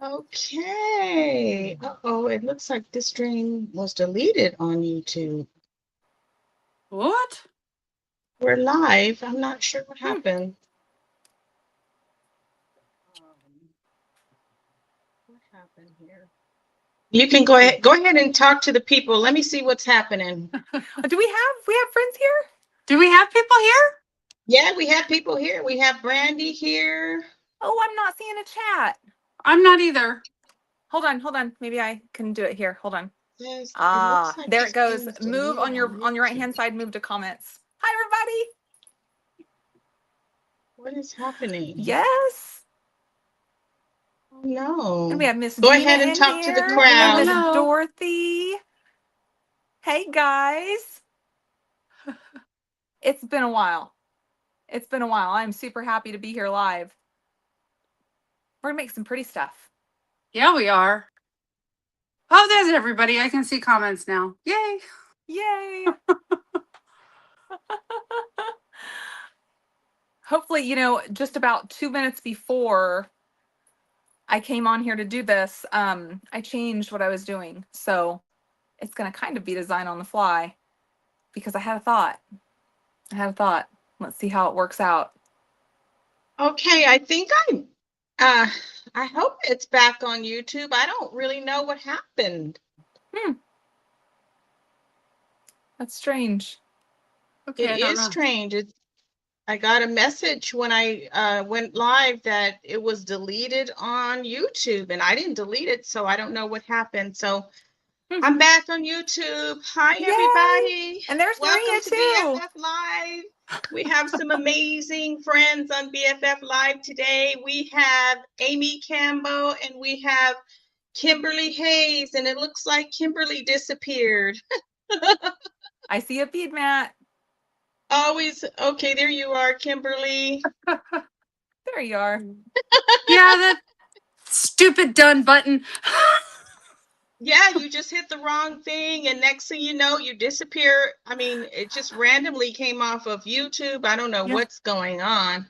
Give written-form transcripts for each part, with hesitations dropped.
Okay. Uh-oh, it looks like this stream was deleted on YouTube. What? We're live. I'm not sure what happened. What happened here? You can go ahead and talk to the people. Let me see what's happening. Do we have friends here? Do we have people here? Yeah, we have people here. We have Brandy here. Oh, I'm not seeing a chat. I'm not either. Hold on. Maybe I can do it here. Hold on. Yes, Like there it goes. Move on your right hand side. Move to comments. Hi, everybody. What is happening? Yes. Oh, no. And we have Miss. Go ahead and talk to the crowd. Miss Dorothy. Hey guys. It's been a while. I'm super happy to be here live. We're gonna make some pretty stuff. Yeah, we are. Oh, there's everybody. I can see comments now. Yay. Yay. Hopefully, just about 2 minutes before I came on here to do this, I changed what I was doing. So it's going to kind of be designed on the fly because I had a thought. Let's see how it works out. Okay, I think I hope it's back on YouTube. I don't really know what happened. That's strange. Okay, it is strange. I got a message when I went live that it was deleted on YouTube, and I didn't delete it, so I don't know what happened. So I'm back on YouTube. Hi, everybody. And there's Welcome to Maria too. BFF Live. We have some amazing friends on BFF Live today. We have Amy Campbell and we have Kimberly Hayes, and it looks like Kimberly disappeared. I see a bead mat. Always. Okay, there you are, Kimberly. There you are. Yeah, that stupid done button. Yeah, you just hit the wrong thing, and next thing you know, you disappear. I mean, it just randomly came off of YouTube. I don't know what's going on,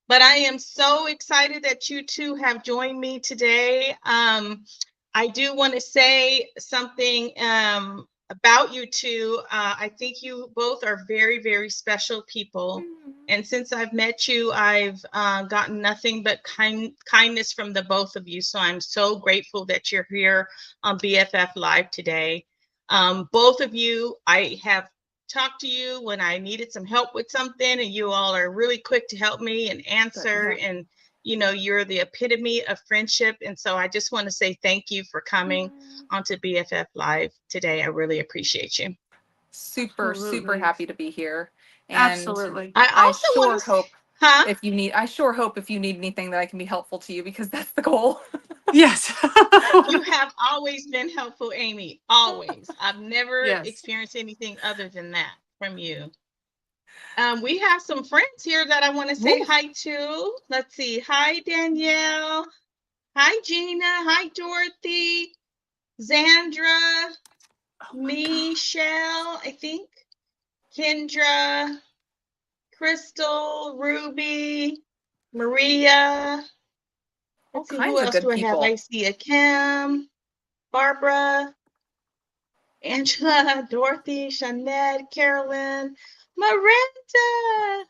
but I am so excited that you two have joined me today. I do want to say something about you two. I think you both are very, very special people. And since I've met you, I've gotten nothing but kindness from the both of you. So I'm so grateful that you're here on BFF Live today. Both of you, I have talked to you when I needed some help with something, and you all are really quick to help me and answer. And you're the epitome of friendship. And so I just want to say thank you for coming onto BFF Live today. I really appreciate you. Super happy to be here. And Absolutely. I sure hope if you need anything that I can be helpful to you, because that's the goal. Yes. You have always been helpful, Amy. Always. I've never experienced anything other than that from you. We have some friends here that I want to say hi to. Let's see. Hi, Danielle. Hi, Gina. Hi, Dorothy. Zandra. Michelle, I think. Kendra. Crystal. Ruby. Maria. Let's see, who else do I have? I see a Kim. Barbara. Angela. Dorothy. Shanette. Carolyn. Miranda,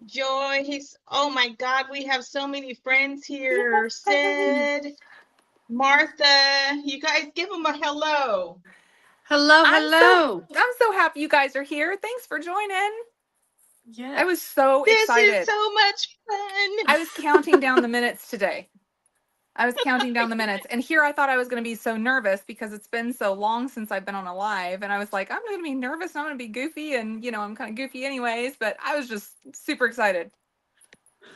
Joy, oh my God, we have so many friends here. Sid, Martha, you guys give them a hello. Hello. I'm so happy you guys are here. Thanks for joining. Yeah. I was so excited. This is so much fun. I was counting down the minutes today. And here I thought I was going to be so nervous because it's been so long since I've been on a live, and I was like, I'm going to be nervous and I'm going to be goofy, and I'm kind of goofy anyways, but I was just super excited.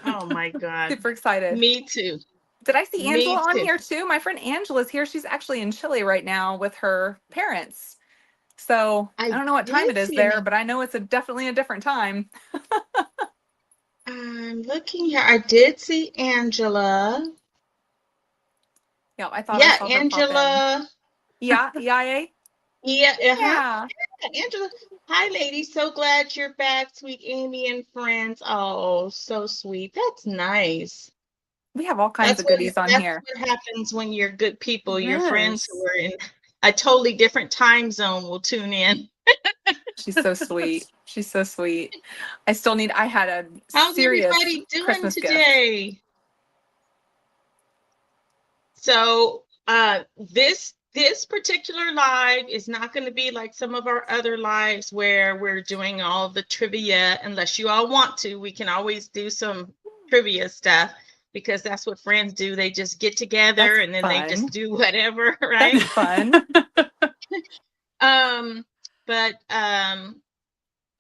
Oh my God. Super excited. Me too. Did I see Angela on here too? My friend Angela's here. She's actually in Chile right now with her parents. So I don't know what time it is there, but I know it's definitely a different time. I'm looking here. I did see Angela. Yeah, I thought I saw her Angela. Yeah. Yeah. Angela. Hi, ladies. So glad you're back, sweet Amy and friends. Oh, so sweet. That's nice. We have all kinds of goodies on here. That's what happens when you're good people. Your friends who Yes. are in a totally different time zone will tune in. She's so sweet. She's so sweet. I had a How's serious everybody doing Christmas gift. today? So this particular live is not going to be like some of our other lives where we're doing all the trivia. Unless you all want to, we can always do some trivia stuff, because that's what friends do. They just get together and then they just do whatever, right? That's fun.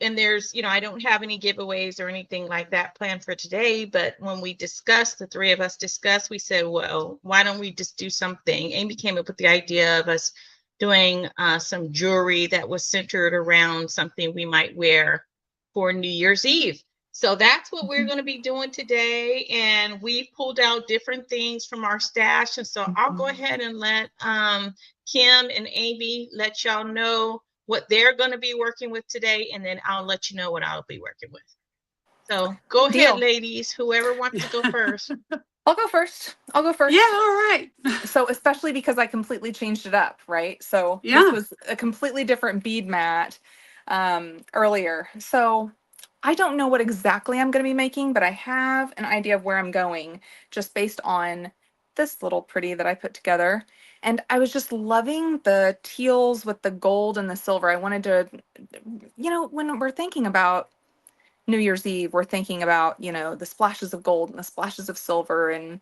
And there's, I don't have any giveaways or anything like that planned for today, but when we discussed, the three of us discussed, we said, well, why don't we just do something? Amy came up with the idea of us doing some jewelry that was centered around something we might wear for New Year's Eve. So that's what we're going to be doing today. And we pulled out different things from our stash. And so I'll go ahead and let Kim and Amy let y'all know what they're going to be working with today, and then I'll let you know what I'll be working with. So go ahead, ladies. Whoever wants to go first. I'll go first. Yeah, all right. So especially because I completely changed it up, right? So this was a completely different bead mat earlier. So I don't know what exactly I'm going to be making, but I have an idea of where I'm going just based on this little pretty that I put together. And I was just loving the teals with the gold and the silver. I wanted to, when we're thinking about New Year's Eve, we're thinking about, the splashes of gold and the splashes of silver. And,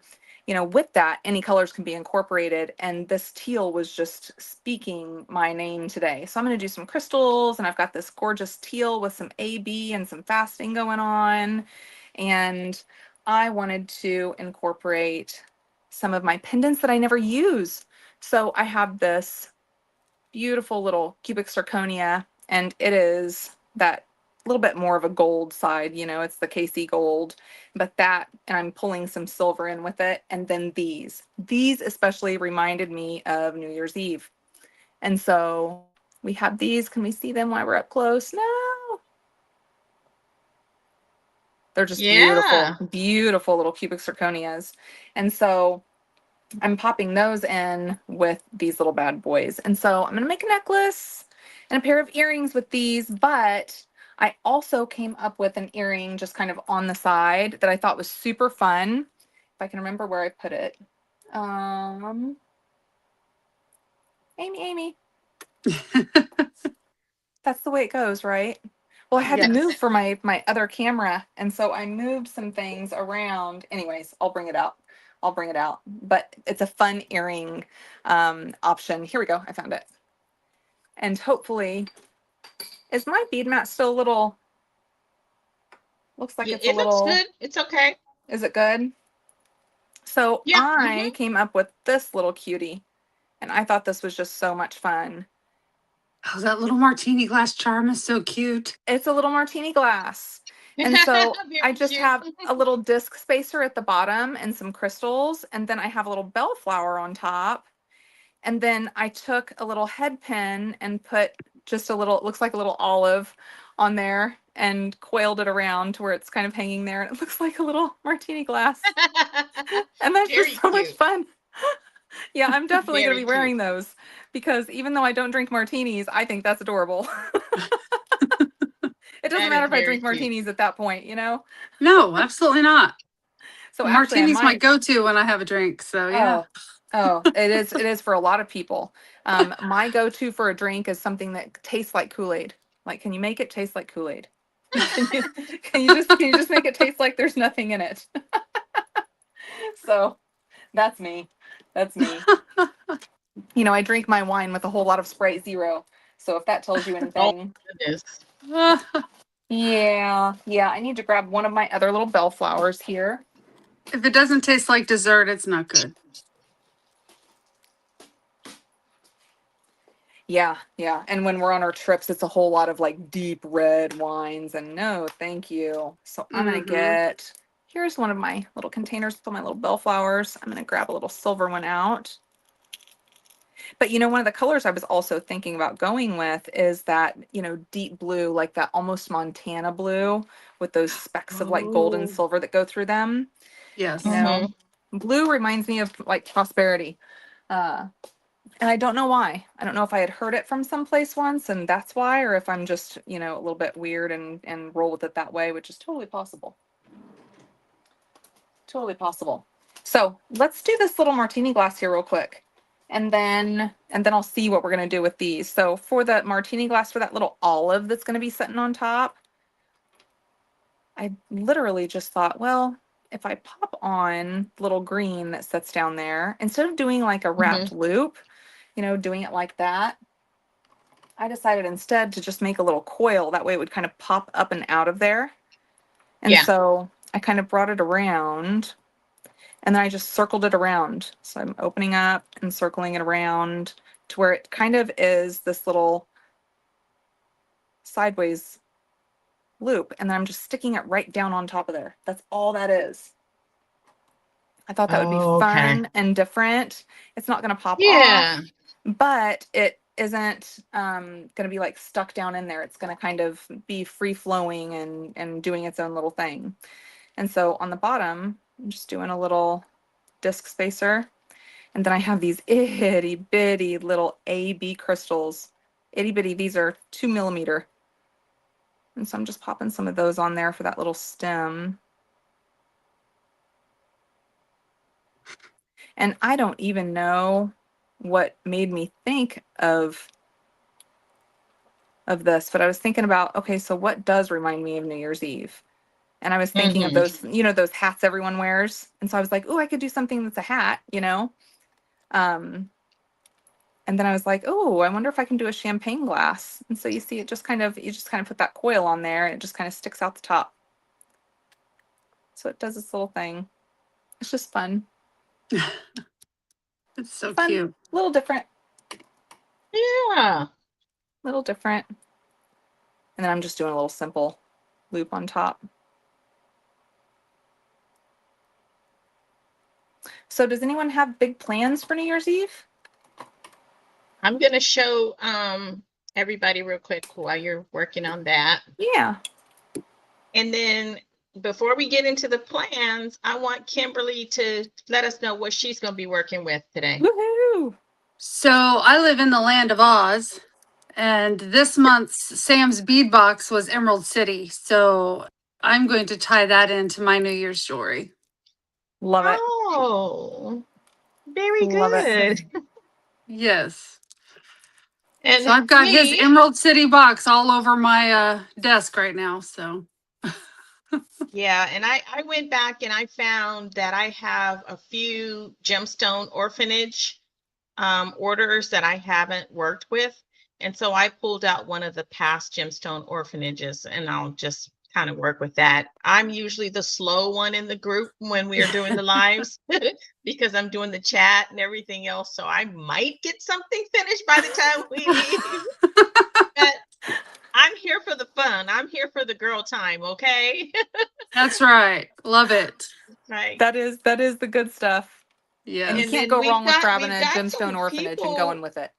with that, any colors can be incorporated. And this teal was just speaking my name today. So I'm going to do some crystals, and I've got this gorgeous teal with some AB and some fasting going on. And I wanted to incorporate some of my pendants that I never use. So I have this beautiful little cubic zirconia, and it is that little bit more of a gold side, it's the KC gold, but and I'm pulling some silver in with it. And then these especially reminded me of New Year's Eve. And so we have these. Can we see them while we're up close? No. They're just beautiful, beautiful little cubic zirconias. And so I'm popping those in with these little bad boys. And so I'm going to make a necklace and a pair of earrings with these, but I also came up with an earring just kind of on the side that I thought was super fun. If I can remember where I put it. Amy. That's the way it goes, right? Well, I had to move for my other camera. And so I moved some things around. Anyways, I'll bring it out. But it's a fun earring option. Here we go. I found it. And hopefully, is my bead mat still a little? Looks like it's a little. It looks good. It's okay. Is it good? So I came up with this little cutie, and I thought this was just so much fun. Oh, that little martini glass charm is so cute. It's a little martini glass. And so I just have a little disc spacer at the bottom and some crystals. And then I have a little bellflower on top. And then I took a little head pin and put just a little, it looks like a little olive on there, and coiled it around to where it's kind of hanging there. And it looks like a little martini glass. And that's just so much fun. Yeah, I'm definitely going to be wearing those, because even though I don't drink martinis, I think that's adorable. It doesn't matter if I drink martinis at that point, No, absolutely not. So martini's my go-to when I have a drink. So yeah. Oh, it is for a lot of people. My go-to for a drink is something that tastes like Kool-Aid. Like, can you make it taste like Kool-Aid? Can you just make it taste like there's nothing in it? So that's me. I drink my wine with a whole lot of Sprite Zero. So if that tells you anything. Yeah. I need to grab one of my other little bellflowers here. If it doesn't taste like dessert, it's not good. Yeah. And when we're on our trips, it's a whole lot of like deep red wines, and no, thank you. So I'm going to here's one of my little containers with all my little bellflowers. I'm going to grab a little silver one out. But one of the colors I was also thinking about going with is that, deep blue, like that almost Montana blue with those specks of like gold and silver that go through them. Yes. Blue reminds me of like prosperity. And I don't know why. I don't know if I had heard it from someplace once and that's why, or if I'm just, a little bit weird and roll with it that way, which is totally possible. Totally possible. So let's do this little martini glass here real quick. And then I'll see what we're going to do with these. So for the martini glass, for that little olive that's going to be sitting on top, I literally just thought, well, if I pop on the little green that sits down there, instead of doing like a wrapped loop, doing it like that, I decided instead to just make a little coil. That way it would kind of pop up and out of there. And so I kind of brought it around and then I just circled it around. So I'm opening up and circling it around to where it kind of is this little sideways loop. And then I'm just sticking it right down on top of there. That's all that is. I thought that would be fun and different. It's not going to pop off, but it isn't going to be like stuck down in there. It's going to kind of be free flowing and doing its own little thing. And so on the bottom, I'm just doing a little disc spacer. And then I have these itty bitty little AB crystals. Itty bitty, these are 2 millimeter. And so I'm just popping some of those on there for that little stem. And I don't even know what made me think of this, but I was thinking about, okay, so what does remind me of New Year's Eve? And I was thinking of those, those hats everyone wears. And so I was like, oh, I could do something that's a hat, And then I was like, oh, I wonder if I can do a champagne glass. And so you see, you just kind of put that coil on there and it just kind of sticks out the top. So it does this little thing. It's just fun. It's so fun, cute. A little different. Yeah. A little different. And then I'm just doing a little simple loop on top. So does anyone have big plans for New Year's Eve? I'm going to show everybody real quick while you're working on that. Yeah. And then before we get into the plans, I want Kimberly to let us know what she's going to be working with today. Woohoo! So I live in the land of Oz, and this month's Sam's bead box was Emerald City. So I'm going to tie that into my New Year's story. Love it. Oh, very Love good. it. Yes. And so I've got his Emerald City box all over my desk right now. So yeah, and I went back and I found that I have a few gemstone orphanage orders that I haven't worked with. And so I pulled out one of the past gemstone orphanages and I'll just kind of work with that. I'm usually the slow one in the group when we are doing the lives because I'm doing the chat and everything else. So I might get something finished by the time we leave. But I'm here for the fun. I'm here for the girl time. Okay. That's right. Love it. Right. That is the good stuff. Yeah. And you can't go wrong with grabbing a gemstone orphanage and going with it.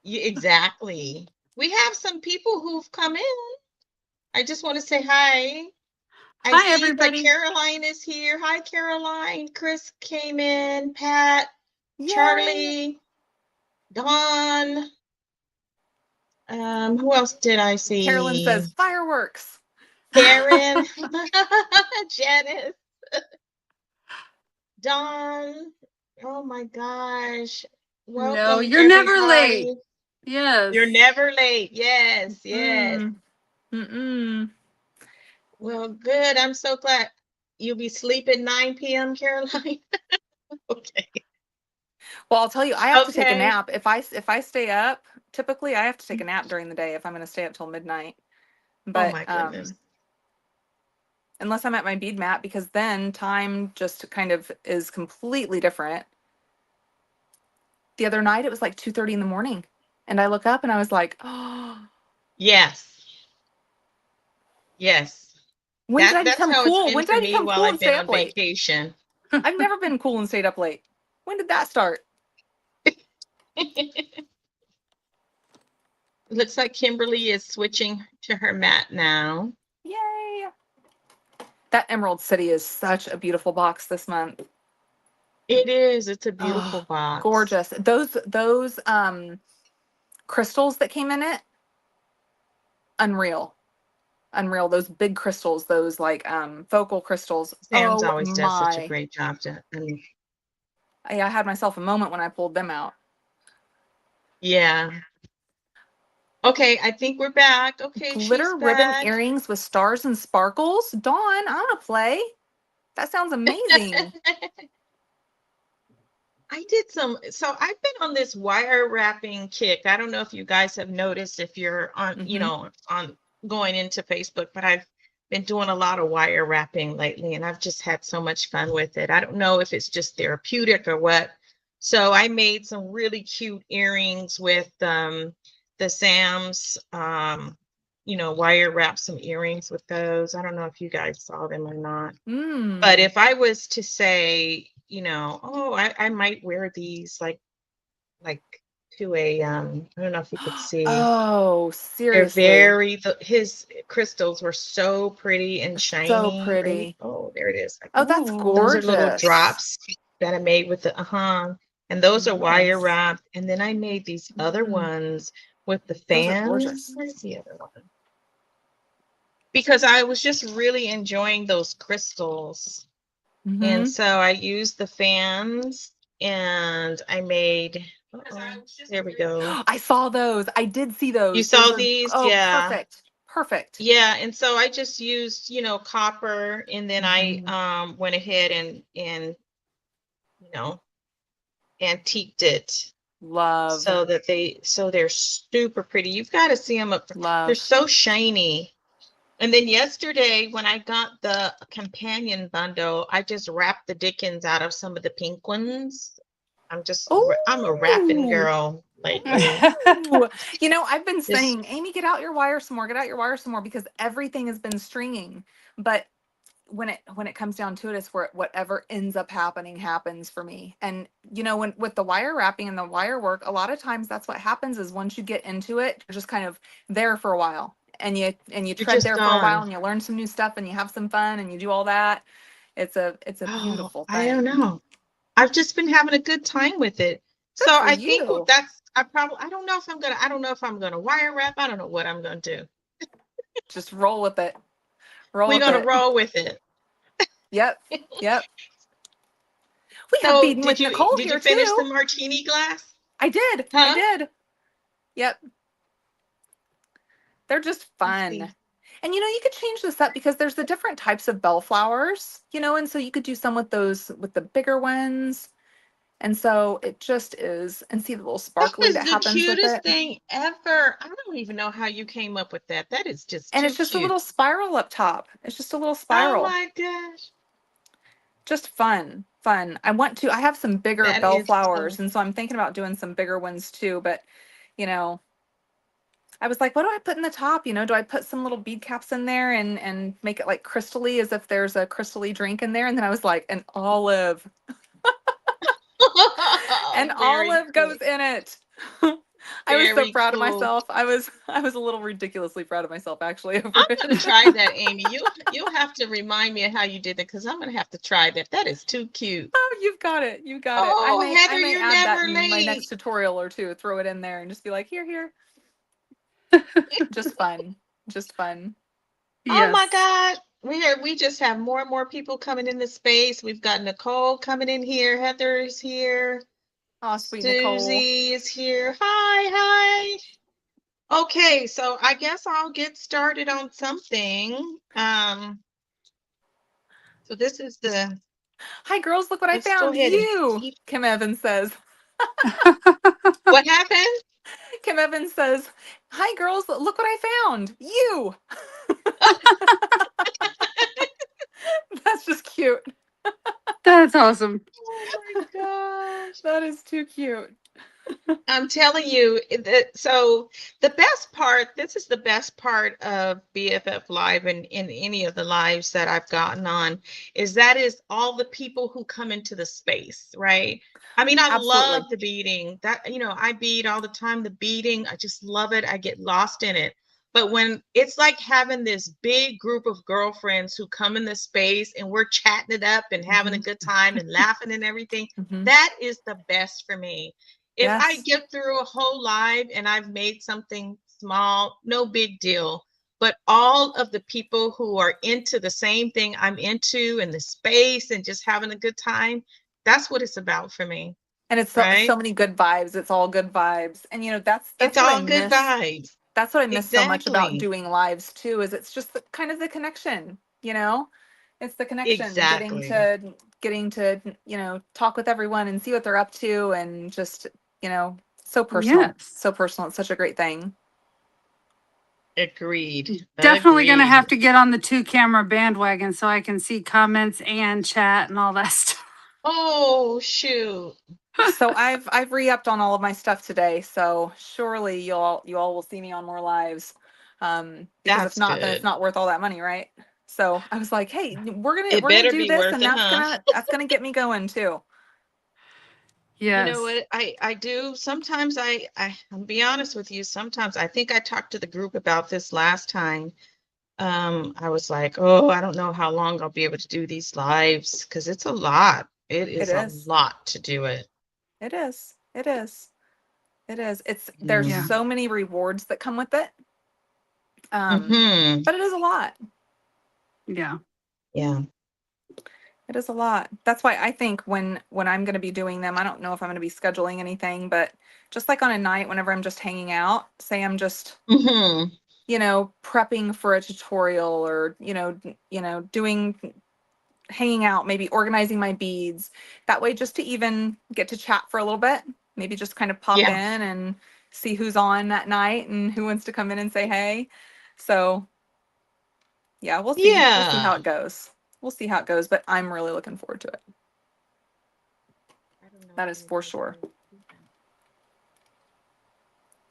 Yeah, exactly. We have some people who've come in. I just want to say hi. Hi, see everybody. That Caroline is here. Hi, Caroline. Chris came in. Pat, Yay. Charlie, Dawn. Who else did I see? Carolyn says fireworks. Karen, Janice, Dawn. Oh my gosh. Welcome. No, you're never late. Yes. You're never late. Yes, yes. Mm-mm. Well, good. I'm so glad. You'll be sleeping 9 p.m., Caroline. Okay. Well, I'll tell you, I have to take a nap. If I stay up, typically I have to take a nap during the day if I'm going to stay up till midnight. But oh my goodness. Unless I'm at my bead mat, because then time just kind of is completely different. The other night it was like 2:30 in the morning, and I look up and I was like, oh. Yes. Yes. When did I become cool? When did I become cool and stay up late? Vacation. I've never been cool and stayed up late. When did that start? Looks like Kimberly is switching to her mat now. Yay! That Emerald City is such a beautiful box this month. It is. It's a beautiful Oh, box. gorgeous. Those crystals that came in it, unreal. Unreal. Those big crystals, those like focal crystals. Sam's Oh always does such a my. great job and I had myself a moment when I pulled them out. yeah. Okay, I think we're back. Okay, she's Glitter ribbon back. earrings with stars and sparkles. Dawn, I want to play. That sounds amazing. I did some, so I've been on this wire wrapping kick. I don't know if you guys have noticed if you're on, you know, on going into Facebook, but I've been doing a lot of wire wrapping lately and I've just had so much fun with it. I don't know if it's just therapeutic or what. So I made some really cute earrings with the Sam's, you know, wire wrap some earrings with those. I don't know if you guys saw them or not. But if I was to say, you know, oh, I might wear these like to a I don't know if you could see. Oh, They're seriously. very his crystals were so pretty and shiny. So pretty. Right? Oh, there it is. Oh, that's Those are little gorgeous. drops that I made with the and those are wire Nice. wrapped. And then I made these other ones with the Those are fans. gorgeous. Where's the other one? Because I was just really enjoying those crystals. And so I used the fans and I made, there we go. I saw those. I did see those. You Those saw are- these? Oh, Yeah. perfect. Perfect. Yeah. And so I just used, you know, copper and then I went ahead and, you know, antiqued it. Love. So that they're super pretty. You've got to see them up. Love. They're so shiny. And then yesterday, when I got the companion bundle, I just wrapped the Dickens out of some of the pink ones. I'm a wrapping girl lately. You know, I've been saying, Amy, get out your wire some more, get out your wire some more, because everything has been stringing. But when it comes down to it, it's where whatever ends up happening happens for me. And you know, when with the wire wrapping and the wire work, a lot of times that's what happens is once you get into it, you're just kind of there for a while. And you tread there for a while and you learn some new stuff and you have some fun and you do all that. It's a beautiful thing. I don't know. I've just been having a good time with it. So I think that's I don't know if I'm gonna wire wrap. I don't know what I'm gonna do. Just roll with it. We're gonna roll with it. Yep. Yep. We have Beading with Nicole here too. Did you finish the martini glass? I did. I did. Yep. They're just fun. And you know, you could change this up because there's the different types of bellflowers, you know, and so you could do some with those with the bigger ones. And so it just is, and see the little sparkly that happens with it. The cutest thing ever. I don't even know how you came up with that. That is just and it's just cute. A little spiral up top. It's just a little spiral. Oh my gosh. Just fun. I have some bigger bellflowers, and so I'm thinking about doing some bigger ones too, but you know, I was like, what do I put in the top? You know, do I put some little bead caps in there and make it like crystally as if there's a crystally drink in there? And then I was like, an olive. An olive goes in it. I was so proud of myself. I was a little ridiculously proud of myself actually. I'm gonna try that, Amy. You'll have to remind me of how you did that because I'm gonna have to try that. That is too cute. Oh, you've got it. You got it. Oh, Heather, I may you're add never that in late. my next tutorial or two. Throw it in there and just be like, here. Just fun. Just fun. Yes. Oh my God. We just have more and more people coming in the space. We've got Nicole coming in here. Heather is here. Oh, sweet Susie Nicole is here. Hi. Okay, so I guess I'll get started on something. So this is the. Hi girls, look what I found. You. Kim Evans says. What happened? Kim Evans says, hi girls, look what I found. You. That's just cute. That's awesome. Oh my gosh. That is too cute. I'm telling you, so the best part, this is the best part of BFF Live and in any of the lives that I've gotten on, is all the people who come into the space, right? I mean, I love the beading. That, you know, I bead all the time, the beading. I just love it. I get lost in it. But when it's like having this big group of girlfriends who come in the space and we're chatting it up and having a good time and laughing and everything, that is the best for me. If I get through a whole live and I've made something small, no big deal. But all of the people who are into the same thing I'm into in the space and just having a good time, that's what it's about for me. And it's so many good vibes. It's all good vibes. And that's it's what all I good miss. vibes. That's what I miss so much about doing lives too, is it's just kind of the connection, it's the connection, getting to, talk with everyone and see what they're up to, and just, so personal, so personal. It's such a great thing. Agreed. Definitely going to have to get on the 2-camera bandwagon so I can see comments and chat and all that stuff. Oh, shoot. So I've re-upped on all of my stuff today, so surely you all will see me on more lives. Because if not, then it's not worth all that money, right? So I was like, hey, we're gonna do this, and that's gonna get me going too. Yes. You know what I do sometimes, I'll be honest with you, sometimes I think I talked to the group about this last time. I was like, oh, I don't know how long I'll be able to do these lives, because it's a lot. It is a lot to do it. It is. There's so many rewards that come with it. But it is a lot. Yeah. It is a lot. That's why I think when I'm going to be doing them, I don't know if I'm going to be scheduling anything, but just like on a night, whenever I'm just hanging out, say I'm just, prepping for a tutorial, or, hanging out, maybe organizing my beads, that way, just to even get to chat for a little bit, maybe just kind of pop in and see who's on that night and who wants to come in and say hey. So we'll see. We'll see how it goes. But I'm really looking forward to it. That is for sure.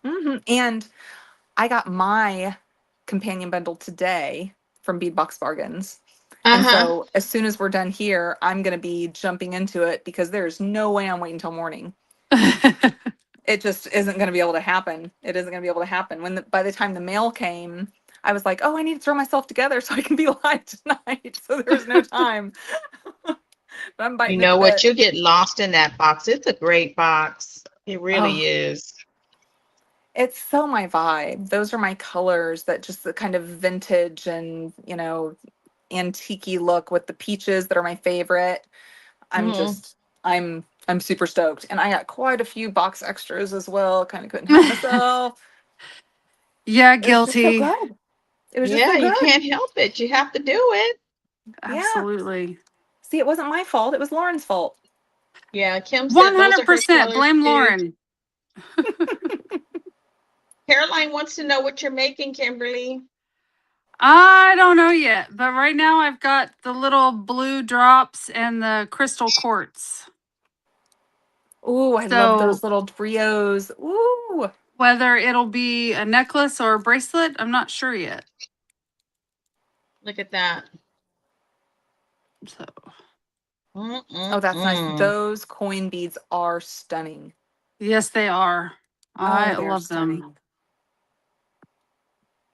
And I got my companion bundle today from Beadbox Bargains. And so as soon as we're done here, I'm going to be jumping into it, because there's no way I'm waiting until morning. It just isn't going to be able to happen. By the time the mail came, I was like, oh, I need to throw myself together so I can be live tonight. So there was no time. But I'm biting what? You get lost in that box. It's a great box. It really is. It's so my vibe. Those are my colors, that just the kind of vintage and, antique-y look with the peaches that are my favorite. I'm super stoked. And I got quite a few box extras as well. Kind of couldn't help myself. Yeah, guilty. It was just so good. You can't help it. You have to do it. Absolutely. See, it wasn't my fault. It was Lauren's fault. Yeah, Kim said 100% blame Lauren. Caroline wants to know what you're making, Kimberly. I don't know yet, but right now I've got the little blue drops and the crystal quartz. Ooh, I love those little trios. Ooh. Whether it'll be a necklace or a bracelet, I'm not sure yet. Look at that. So. Oh, that's nice. Those coin beads are stunning. Yes, they are. I love them.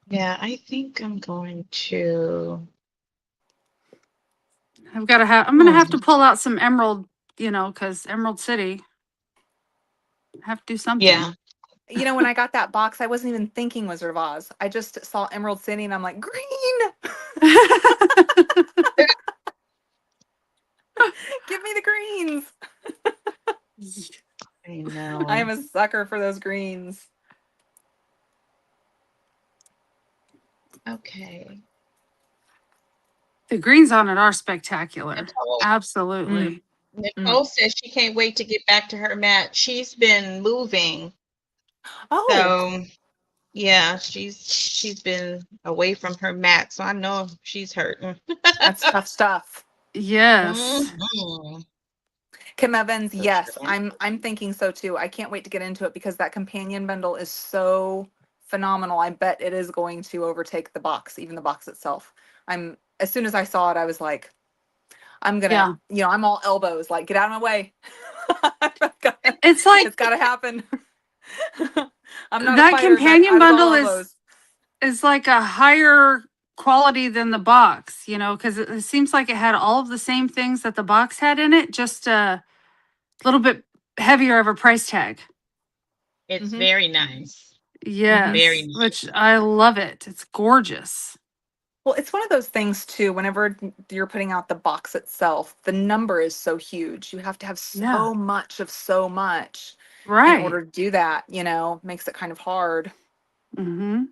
Yeah, I think I'm going to. I'm gonna have to pull out some emerald, because Emerald City. I have to do something. Yeah. When I got that box, I wasn't even thinking Wizard of Oz. I just saw Emerald City and I'm like, green. Give me the greens. I know. I am a sucker for those greens. Okay. The greens on it are spectacular. Absolutely. Nicole says she can't wait to get back to her mat. She's been moving. Oh. So yeah, she's been away from her mat. So I know she's hurting. That's tough stuff. Yes. Kim Evans, yes, I'm thinking so too. I can't wait to get into it, because that companion bundle is so phenomenal. I bet it is going to overtake the box, even the box itself. As soon as I saw it, I was like, I'm gonna, I'm all elbows, like, get out of my way. It's got to happen. I'm not that companion bundle is is like a higher quality than the box, you know, because it seems like it had all of the same things that the box had in it, just a little bit heavier of a price tag. It's Mhm. very nice. Yes, Very nice. which I love it. It's gorgeous. Well, it's one of those things too. Whenever you're putting out the box itself, the number is so huge. You have to have Yeah. so much of so much in Right. order to do that. You know, makes it kind of hard. Mm-hmm.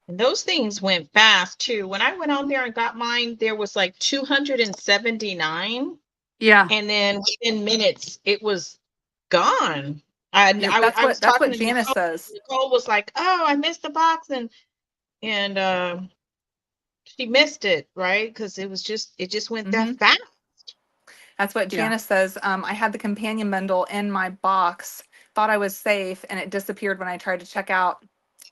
And those things went fast too. When I went on there and got mine, there was like 279. Yeah. And then within minutes, it was gone. I That's was what talking to Janice Nicole. says. Nicole was like, "Oh, I missed the box," and she missed it, right? Because it just went that Mhm. fast. That's what Yeah. Janice says. I had the companion bundle in my box, thought I was safe, and it disappeared when I tried to check out.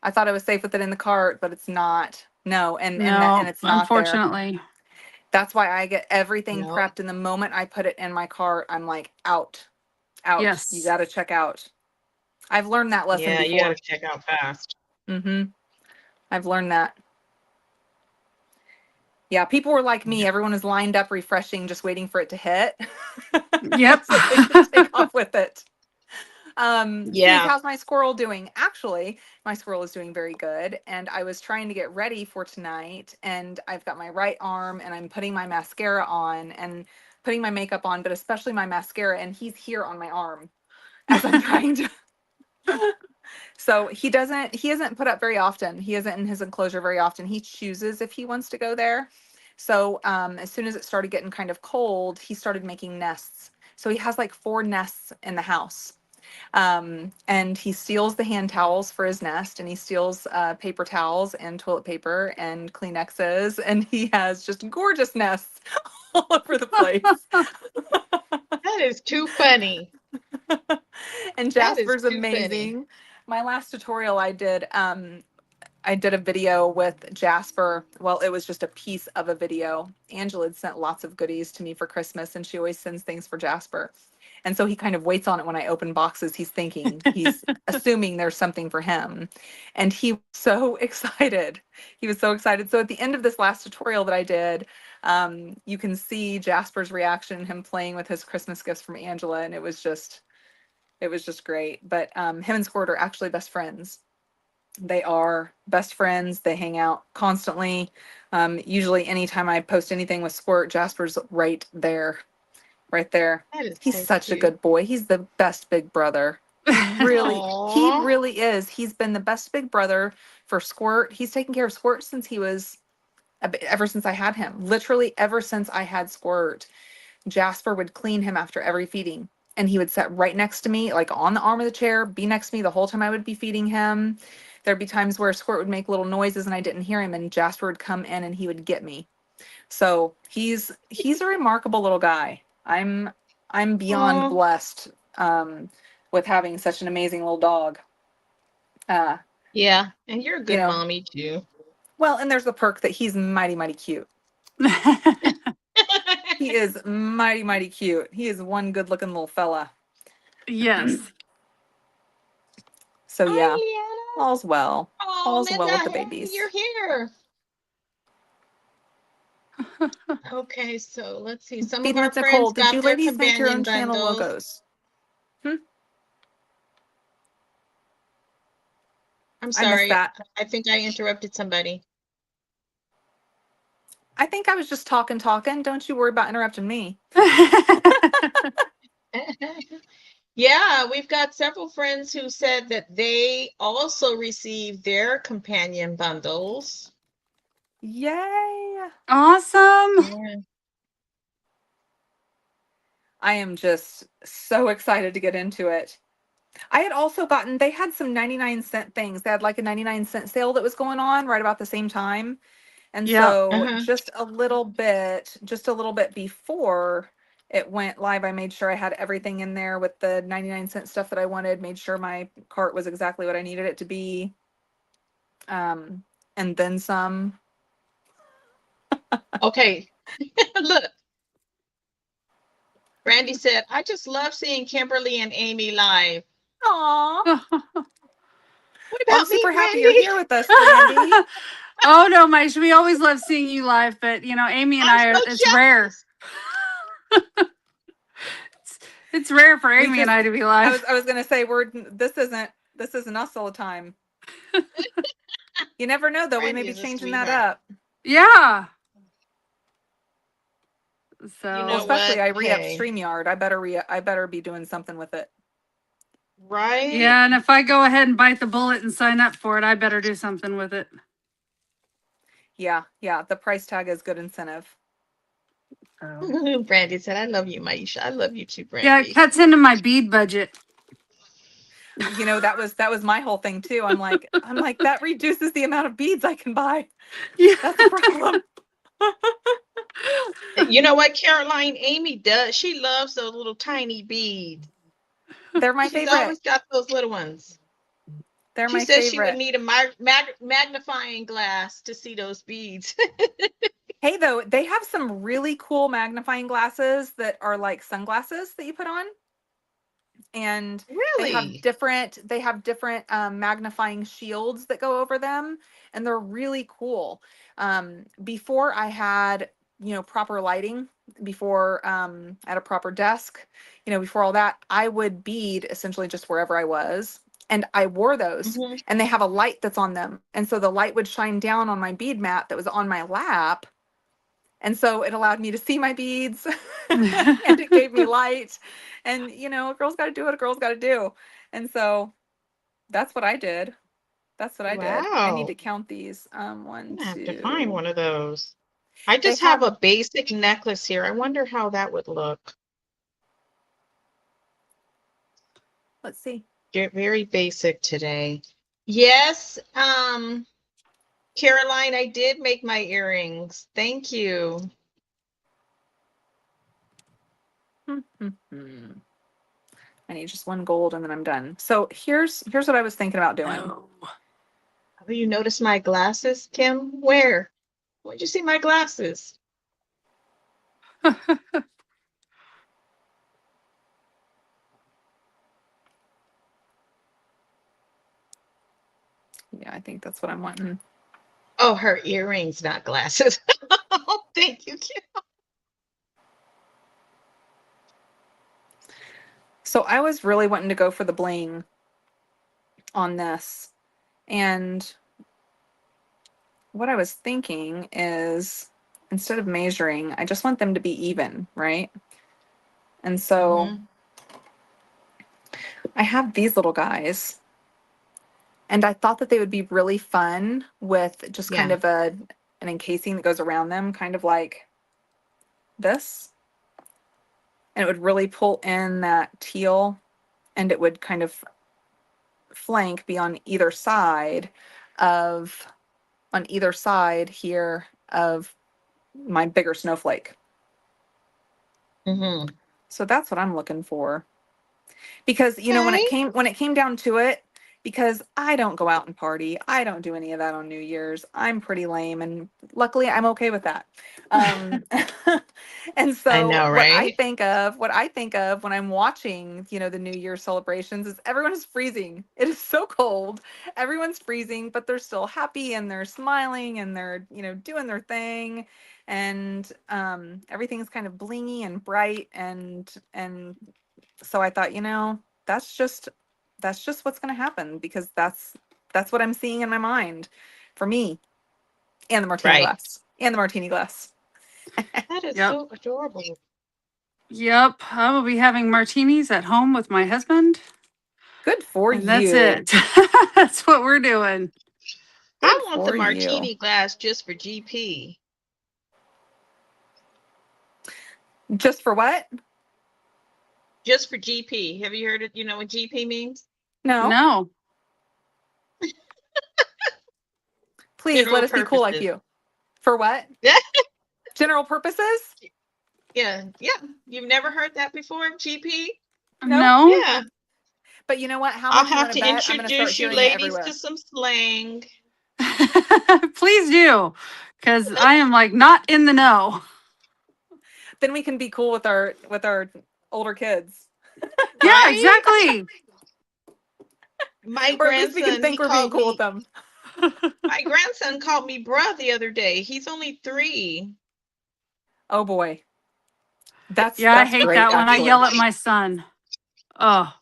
I thought I was safe with it in the cart, but it's not. No, and No, it's not there. unfortunately. That's why I get everything No. prepped, and the moment I put it in my cart, I'm like, out. You Yes. got to check out. I've learned that lesson Yeah, you before. gotta check out fast. I've learned that. Yeah, people were like me. Everyone was lined up, refreshing, just waiting for it to hit. Yep. So they could take off with it. Steve, Yeah. how's my squirrel doing? Actually, my squirrel is doing very good. And I was trying to get ready for tonight, and I've got my right arm, and I'm putting my mascara on and putting my makeup on, but especially my mascara, and he's here on my arm as I'm trying to. So he isn't put up very often. He isn't in his enclosure very often. He chooses if he wants to go there. So as soon as it started getting kind of cold, he started making nests. So he has like 4 nests in the house. And he steals the hand towels for his nest, and he steals paper towels and toilet paper and Kleenexes, and he has just gorgeous nests all over the place. That is too funny. And That is Jasper's too funny. amazing. My last tutorial I did a video with Jasper. Well, it was just a piece of a video. Angela had sent lots of goodies to me for Christmas, and she always sends things for Jasper. And so he kind of waits on it when I open boxes. He's assuming there's something for him. And he was so excited. He was so excited. So at the end of this last tutorial that I did, you can see Jasper's reaction, him playing with his Christmas gifts from Angela. And it was just great. But him and Squirt are actually best friends. They are best friends. They hang out constantly. Usually anytime I post anything with Squirt, Jasper's right there. That is He's so such a cute. good boy. He's the best big brother. He Aw. really is. He's been the best big brother for Squirt. He's taken care of Squirt since he was ever since I had him. Literally ever since I had Squirt. Jasper would clean him after every feeding, and he would sit right next to me, like on the arm of the chair, be next to me the whole time I would be feeding him. There'd be times where Squirt would make little noises and I didn't hear him, and Jasper would come in and he would get me. So he's a remarkable little guy. I'm beyond Aw. blessed with having such an amazing little dog. Yeah, and you're a You good know, mommy too. well, and there's the perk that he's mighty, mighty cute. He is mighty, mighty cute. He is one good looking little fella. Yes. So Hi, yeah, Leanna. all's well. Oh, All's Linda, well with the hey, babies. you're here. Okay, so let's see. Some of Feeding our with Nicole, friends did you got their ladies make your own companion channel bundles. logos? I'm I missed sorry. that. I think I interrupted somebody. I think I was just talking. Don't you worry about interrupting me. Yeah, we've got several friends who said that they also received their companion bundles. Yay! Awesome. Yeah. I am just so excited to get into it. I had also they had some 99-cent things. They had like a 99-cent sale that was going on right about the same time. And Yeah. so just a little bit before it went live, I made sure I had everything in there with the 99-cent stuff that I wanted, made sure my cart was exactly what I needed it to be. And then some. Okay. Look. Brandy said, I just love seeing Kimberly and Amy live. Aw. What Well, I'm about me, super happy you're Brandy? here with us, Brandy. Oh no, we always love seeing you live, but you know, Amy and I'm I so are, it's rare. jealous. It's rare for We Amy and just, I to be live. I was gonna say this isn't us all the time. You never know though. We may Brandy be is a changing that sweetheart. up. Yeah. So You Well, know especially what? I re-upped Hey, StreamYard. I better be doing something with it. right? yeah, and if I go ahead and bite the bullet and sign up for it, I better do something with it. Yeah. The price tag is good incentive. Brandy said, I love you, Maisha. I love you too, Yeah, it Brandy. cuts into my bead budget. You know, that was my whole thing too. I'm like that reduces the amount of beads I can buy. Yeah. That's a problem. You know what, Caroline? Amy does. She loves those little tiny beads. They're my She's favorite. always got those little ones. They're She my says she would favorite. need a magnifying glass to see those beads. Hey, though, they have some really cool magnifying glasses that are like sunglasses that you put on. And Really? they have different magnifying shields that go over them, and they're really cool. Before I had, you know, proper lighting, before at a proper desk, you know, before all that, I would bead essentially just wherever I was. And I wore those, Hmm. and they have a light that's on them. And so the light would shine down on my bead mat that was on my lap. And so it allowed me to see my beads and it gave me light. And, you know, a girl's got to do what a girl's got to do. And so that's what I did. That's what I did. I need Wow. to count these. I'm One, gonna have to find two. one of those. I They just have have, a basic necklace here. I wonder how that would look. let's see. Very basic today. Yes, Caroline, I did make my earrings. Thank you. I need just one gold and then I'm done. So here's what I was thinking about doing. Oh. Oh, you noticed my glasses, Kim? Where? Where'd you see my glasses? Yeah, I think that's what I'm wanting. Oh, her earrings, not glasses. Oh, thank you, Kim. So I was really wanting to go for the bling on this. And what I was thinking is instead of measuring, I just want them to be even, right? And so I have these little guys, and I thought that they would be really fun with just kind Yeah. of an encasing that goes around them, kind of like this. And it would really pull in that teal, and it would kind of flank be on either side here of my bigger snowflake. Mm-hmm. So that's what I'm looking for. Because, you know, when Okay. it came down to it, because I don't go out and party, I don't do any of that on New Year's. I'm pretty lame, and luckily I'm okay with that. Um, and I so know, right? what I think of when I'm watching, you know, the New Year celebrations is everyone is freezing. It is so cold. Everyone's freezing, but they're still happy and they're smiling and they're, you know, doing their thing. And everything's kind of blingy and bright and so I thought, you know, that's just what's going to happen because that's what I'm seeing in my mind for me and the martini Right. glass and the martini glass. That is Yep. so adorable. Yep. I will be having martinis at home with my husband. Good for And that's you. it. That's what we're doing. I Good want the for you. martini glass just for GP. Just for what? Just for GP. Have you heard it? You know what GP means? No. No. Please General let us be cool like purposes. you. For what? Yeah. General purposes? Yeah. You've never heard that before? GP? No. No. Yeah. But you know what? How I'll much you have want to to bet? I'm going to start introduce you hearing it ladies everywhere. to some slang. Please do. Because I am like not in the know. Then we can be cool with our older kids. Yeah, Right? exactly. My Or at least we can grandson, think we're being cool with them. my grandson called me bruh the other day. He's only 3. Oh boy. Yeah, I That's hate great, that when I actually. yell at my son. Oh,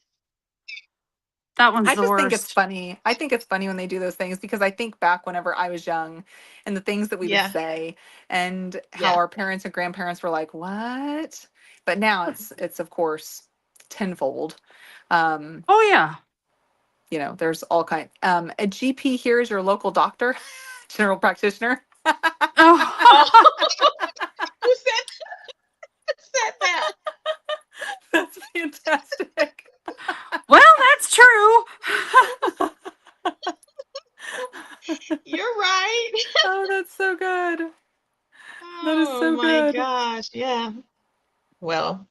that one's I the just think it's worst. funny. I think it's funny when they do those things because I think back whenever I was young and the things that we would Yeah, say and how yeah. our parents and grandparents were like, "What?" But now it's of course tenfold. Um, Oh yeah. you know, there's all kind. A GP here is your local doctor, general practitioner. Oh, Oh, who said that? That's fantastic. well, that's true. You're right. Oh, that's so good. That is Oh so my good. gosh. Yeah. Well,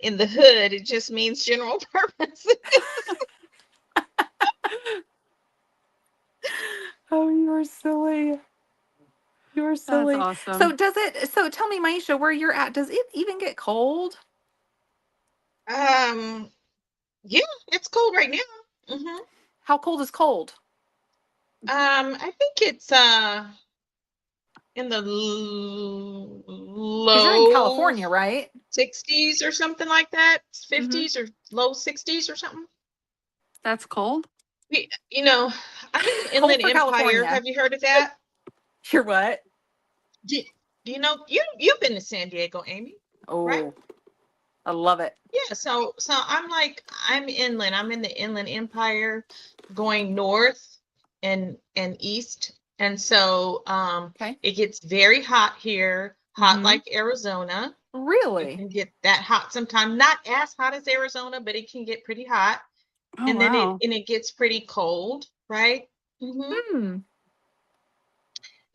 in the hood, it just means general purpose. Oh, you are silly. You are That's silly. So awesome. so tell me, Maisha, where you're at, does it even get cold? Um, yeah, it's cold right now. How cold is cold? I think it's in the Because you're in low California, right? 60s or something like that. Mm-hmm. 50s or low 60s or something. That's cold. You know, I'm in the Cold Inland for Empire. California. Have you heard of that? You're what? Do, do you know you've been to San Diego, Amy, right? Oh, I love it. Yeah, so I'm inland. I'm in the Inland Empire going north and east. And so Okay. it gets very hot here, hot Mm-hmm. like Arizona. It Really? can get that hot sometimes, not as hot as Arizona, but it can get pretty hot. Oh And then wow. it gets pretty cold, right? Hmm.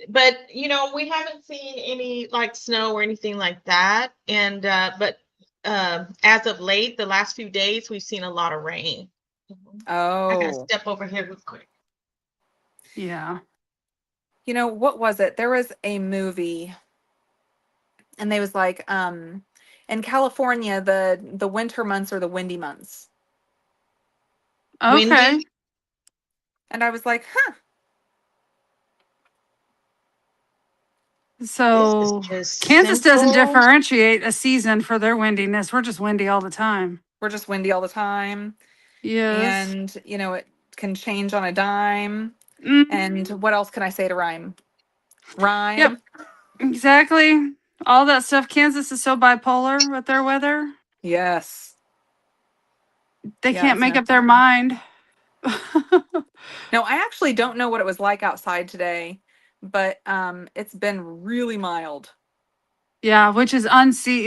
But we haven't seen any like snow or anything like that. And but as of late, the last few days, we've seen a lot of rain. I gotta Oh. step over here real quick. Yeah. You know, what was it? There was a movie and they was like, in California, the winter months are the windy months. Okay. Windy. And I was like, huh. This is So just Kansas doesn't simple. differentiate a season for their windiness. We're just windy all the time. We're just windy all the time. Yes. And, you know, it can change on a dime. And Mhm. what else can I say to rhyme? Yep. Rhyme. Exactly. All that stuff. Kansas is so bipolar with their weather. Yes. They Yeah, can't it's make no up their fun. mind. No, I actually don't know what it was like outside today, but it's been really mild. Yeah, which is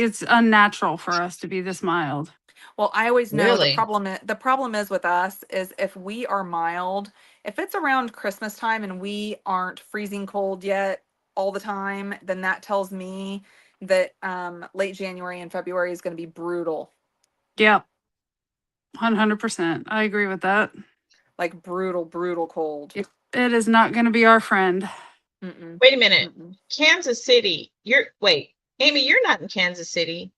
it's unnatural for us to be this mild. Well, I always know Really? the problem is with us is if we are mild, if it's around Christmas time and we aren't freezing cold yet all the time, then that tells me that late January and February is going to be brutal. Yep. 100%. I agree with that. Like brutal, brutal cold. Yep. It is not going to be our friend. Mm-mm, Wait a minute. mm-mm. Kansas City. Wait, Amy, you're not in Kansas City.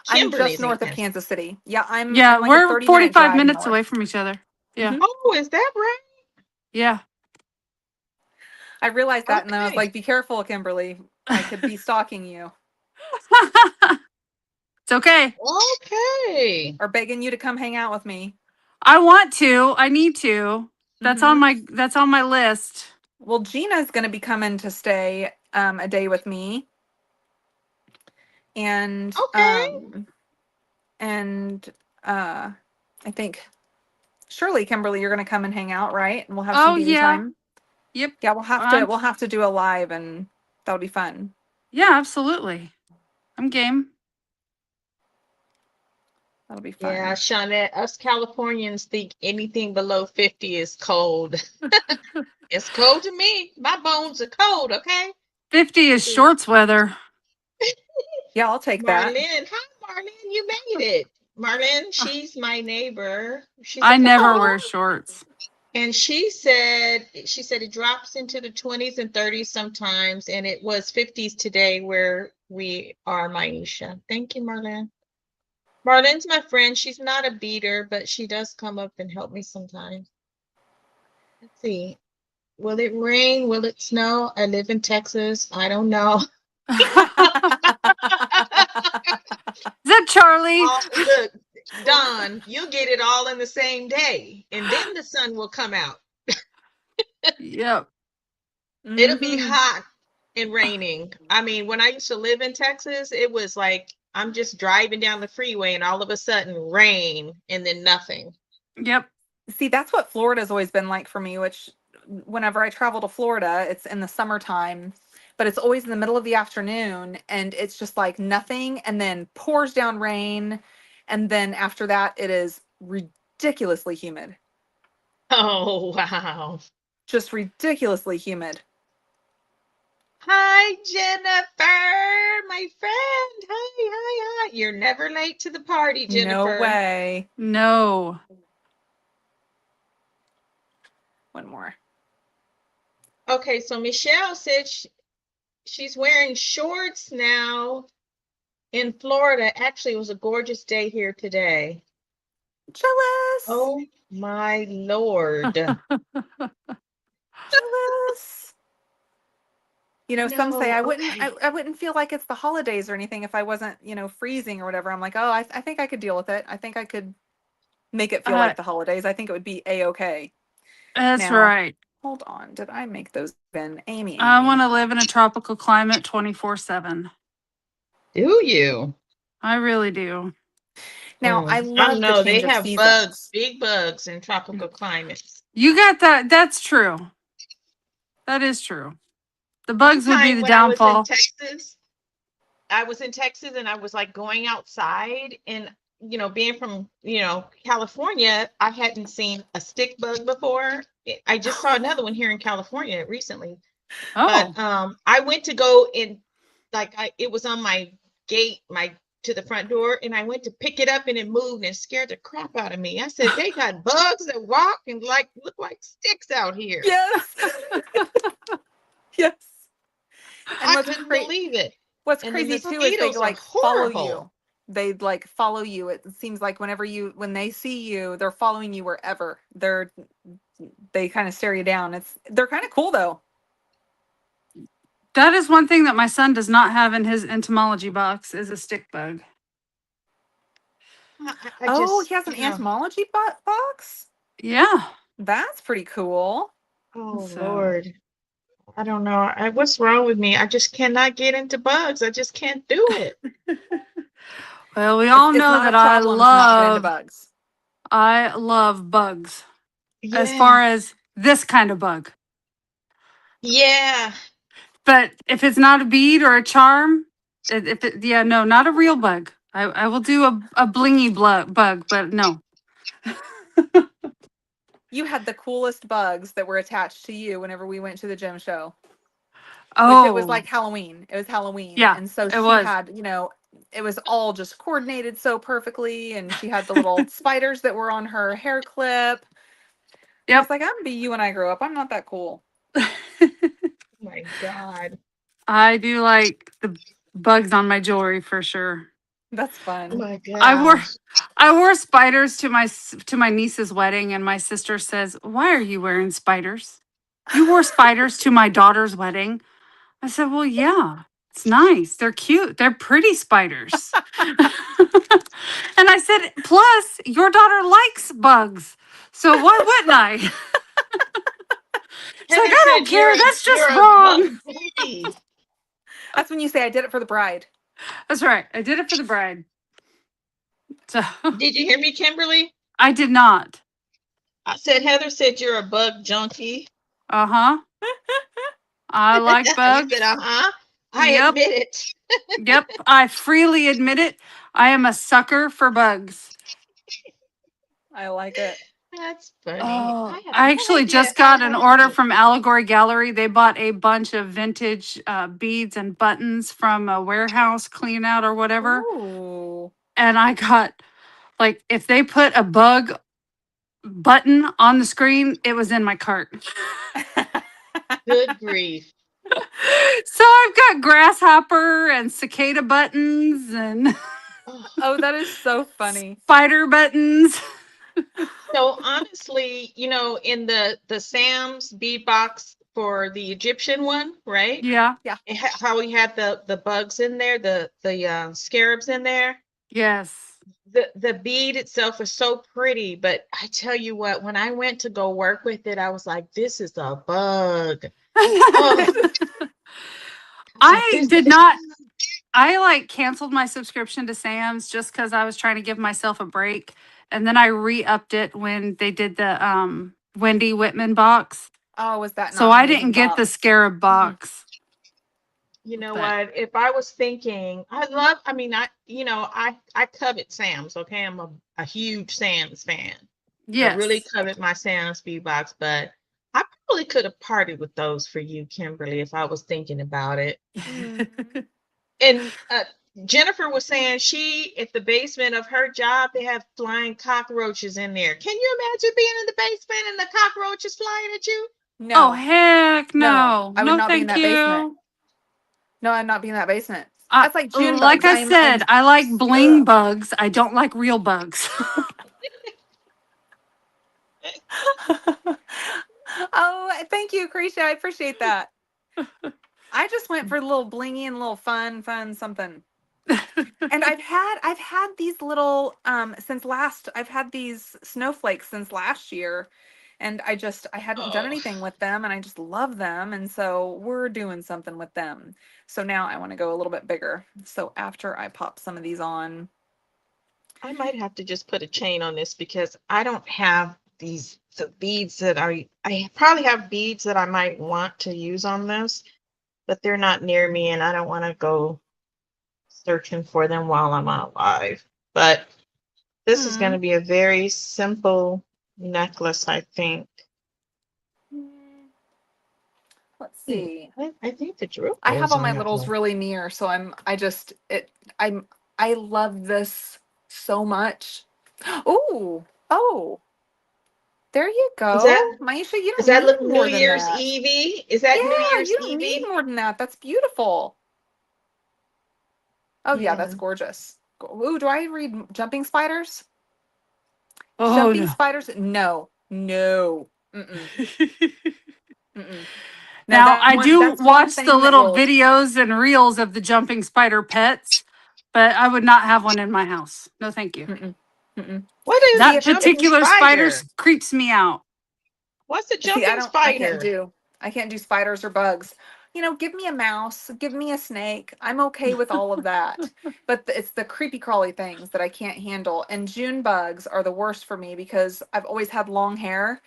I'm just Kimberly's in north of Kansas. Kansas City. Yeah, I'm Yeah, like a we're 30-minute 45 drive minutes north. away from each other. Yeah. Hmm. Oh, is that right? Yeah. I realized that and then I was Okay. like, be careful, Kimberly. I could be stalking you It's okay. Okay. or begging you to come hang out with me. I want to. I need to. Hmm. That's on my list. Well, Gina's going to be coming to stay a day with me, and Okay. and I think surely Kimberly, you're going to come and hang out, right? And we'll have some Oh beauty yeah. time. Yep. Yeah, Um, we'll have to do a live, and that'll be fun. yeah, absolutely. I'm game. That'll be Yeah, fun. Shawnette, us Californians think anything below 50 is cold. It's cold to me. My bones are cold, okay? 50 is shorts weather. Yeah, I'll take that. Marlene, hi, Marlene, you made it. Marlene, she's my neighbor. She's a I never couple. wear shorts. And she said it drops into the 20s and 30s sometimes, and it was 50s today where we are, Maisha. Thank you, Marlene. Marlene's my friend. She's not a beater, but she does come up and help me sometimes. Let's see. Will it rain? Will it snow? I live in Texas. I don't know. Is that Charlie? Look, Don, you'll get it all in the same day, and then the sun will come out. Yep. It'll be hot and raining. I mean, when I used to live in Texas, it was like I'm just driving down the freeway and all of a sudden rain and then nothing. Yep. See, that's what Florida's always been like for me, which whenever I travel to Florida, it's in the summertime, but it's always in the middle of the afternoon and it's just like nothing and then pours down rain. And then after that, it is ridiculously humid. Oh, wow. Just ridiculously humid. Hi, Jennifer, my friend. Hi. You're never late to the party, Jennifer. No way. No. One more. Okay, so Michelle said she's wearing shorts now in Florida. Actually, it was a gorgeous day here today. Jealous. Oh my Lord. Jealous. You know, some say No, I okay. wouldn't feel like it's the holidays or anything if I wasn't, you know, freezing or whatever. I'm like, oh, I think I could deal with it. I think I could make it feel like the holidays. I think it would be a-okay. That's Now, right. hold on. Did I make those then? Amy. I want to live in a tropical climate 24/7. Do you? I really do. Now, I love know the they change of have seasons. bugs, big bugs in tropical climates. You got that. That's true. That is true. The bugs would be the downfall. I was in Texas and I was like going outside and, you know, being from, you know, California, I hadn't seen a stick bug before. I just saw another one here in California recently. Oh. But I went to go in, like, it was on my gate, to the front door, and I went to pick it up and it moved and scared the crap out of me. I said, they got bugs that walk and look like sticks out here. Yes. Yes. And I couldn't believe it. What's crazy too is they like follow you. They like follow you. It seems like when they see you, they're following you wherever. They kind of stare you down. They're kind of cool though. That is one thing that my son does not have in his entomology box is a stick bug. He has an entomology box? Yeah. That's pretty cool. Oh, Lord. I don't know. What's wrong with me? I just cannot get into bugs. I just can't do it. Well, we all know that I love bugs. I love bugs. Yeah. As far as this kind of bug. Yeah. But if it's not a bead or a charm, not a real bug. I will do a blingy bug, but no. You had the coolest bugs that were attached to you whenever we went to the gym show. Oh. Which it was like Halloween. It was Halloween. Yeah. And so she had, you know, it was all just coordinated so perfectly. And she had the little spiders that were on her hair clip. Yeah. It's like, I'm gonna be you when I grow up. I'm not that cool. Oh my God. I do like the bugs on my jewelry for sure. That's fun. Oh my God. I wore spiders to my niece's wedding, and my sister says, "Why are you wearing spiders? You wore spiders to my daughter's wedding." I said, "Well, yeah, it's nice. They're cute. They're pretty spiders." And I said, "Plus, your daughter likes bugs, so why wouldn't I?" It's like, I don't care. That's just wrong. That's when you say, I did it for the bride. That's right. I did it for the bride. So, did you hear me, Kimberly? I did not. I said, Heather said you're a bug junkie. Uh-huh. I like bugs. You said, uh-huh. I admit it. Yep. I freely admit it. I am a sucker for bugs. I like it. That's funny. Oh, I actually just got an order from Allegory Gallery. They bought a bunch of vintage beads and buttons from a warehouse clean out or whatever. Ooh. And I got, like, if they put a bug button on the screen, it was in my cart. Good grief. So I've got grasshopper and cicada buttons and oh, that is so funny. Spider buttons. So honestly, in the Sam's bead box for the Egyptian one, right? Yeah. How we had the bugs in there, the scarabs in there. Yes. The bead itself is so pretty, but I tell you what, when I went to go work with it, I was like, this is a bug. Oh, I did not. I like canceled my subscription to Sam's just because I was trying to give myself a break. And then I re-upped it when they did the Wendy Whitman box. Oh, was that So not I an amazing didn't get the box? scarab box. You know But what? If I was thinking, I covet Sam's, okay? I'm a huge Sam's fan. I really yes. covet my Sam's speed box, but I probably could have partied with those for you, Kimberly, if I was thinking about it. Mhm. And Jennifer was saying at the basement of her job, they have flying cockroaches in there. Can you imagine being in the basement and the cockroaches flying at you? Oh, No, heck no, no. I would No, not be in thank that basement. you. No, I'd not be in that basement. I, That's like June like bugs. I said, I'm I like bling ugh. bugs. I don't like real bugs. Oh, thank you, Krisha. I appreciate that. I just went for a little blingy and a little fun something. And I've had these little since last I've had these snowflakes since last year, and I hadn't done Oh, anything with them, and I just love them, and so we're doing something with them. So now I want to go a little bit bigger. So after I pop some of these on, I might have to just put a chain on this because I don't have the beads that I probably have beads that I might want to use on this, but they're not near me and I don't want to go searching for them while I'm alive. But this is going hmm. to be a very simple necklace, I think. Let's see. I think the drill I have goes all on my that littles one. really near, so I love this so much. Oh, oh, there you Is that go. Maisha, you does don't that need look New more than Year's that. Evey? Is that New Yeah, Year's you don't need Evey? more than that. That's beautiful. Oh yeah, Yeah. that's gorgeous. Ooh, do I read jumping spiders? Oh Jumping no. spiders? No, no. Mm-mm, mm-mm. No, Now I do that's one watch the thing that little will. videos and reels of the jumping spider pets, but I would not have one in my house. No, thank you. Mm-mm, mm-mm. What is See a That if jumping particular spider spider? creeps me out. What's a See, jumping I can't spider? do. I can't do spiders or bugs. Give me a mouse, give me a snake. I'm okay with all of that. But it's the creepy crawly things that I can't handle. And June bugs are the worst for me because I've always had long hair.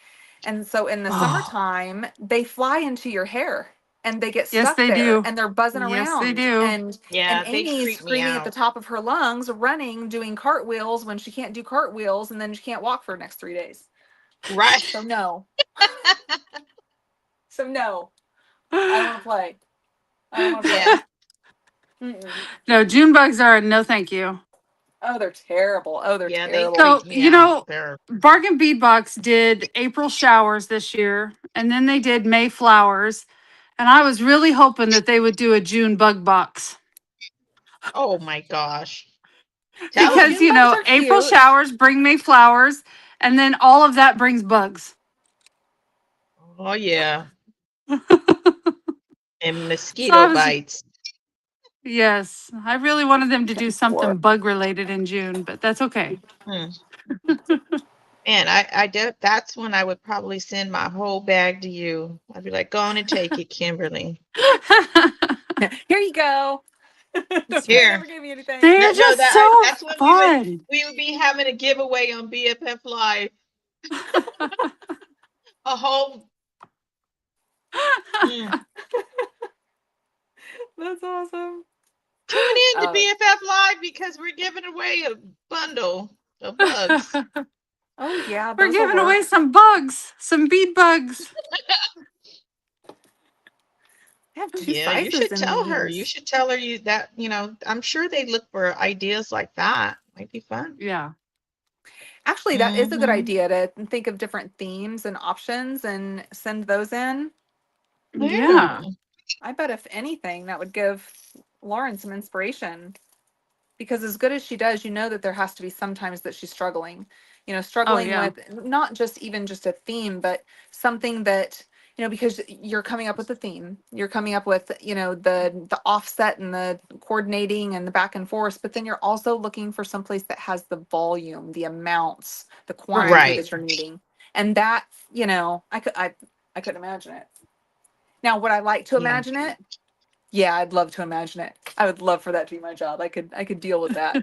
And so in the Oh, summertime, they fly into your hair and they get yes, stuck they there do. and they're buzzing Yes, they around. do. And Yeah, they Amy's creep me screaming at the out. top of her lungs, running, doing cartwheels when she can't do cartwheels, and then she can't walk for the next 3 days. Right. So no. So no. I don't want to play. I don't want to Yeah. play. Mm-mm. No, June bugs are a no, thank you. Oh, they're terrible. Oh, they're Yeah, they terrible. creep So, me out. They're Bargain Bead Box did April showers this year, and then they did May flowers. And I was really hoping that they would do a June bug box oh my gosh. Tell Oh, them. because, June bugs are April cute. showers bring May flowers, and then all of that brings bugs. Oh yeah. So And I mosquito was, bites. yes, I really wanted them to do Or something bug related in June, but that's okay. Hmm. Man, I did. That's when I would probably send my whole bag to you. I'd be like, go on and take it, Kimberly. here you go. I Here. never gave you anything. No, They're no, just so that's when fun. we would be having a giveaway on BFF Live. A whole mm. That's awesome. Tune in to Oh, BFF Live because we're giving away a bundle of bugs. oh yeah, We're those will giving away work. some bugs, some bead bugs. I have two Yeah, you sizes should in tell her. You these. should tell her I'm sure they look for ideas like that. Might be fun. Yeah. Actually, that is a good Hmm. idea to think of different themes and options and send those in. Yeah. Yeah. I bet if anything, that would give Lauren some inspiration. because as good as she does, you know that there has to be sometimes that she's struggling, Oh struggling yeah. with not just even just a theme, but something that, because you're coming up with a theme, you're coming up with, the offset and the coordinating and the back and forth, but then you're also looking for someplace that has the volume, the amounts, the quantity Right. that you're needing. And that, I couldn't imagine it. Now, would I like to Yeah. imagine it? Yeah, I'd love to imagine it. I would love for that to be my job. I could deal with that,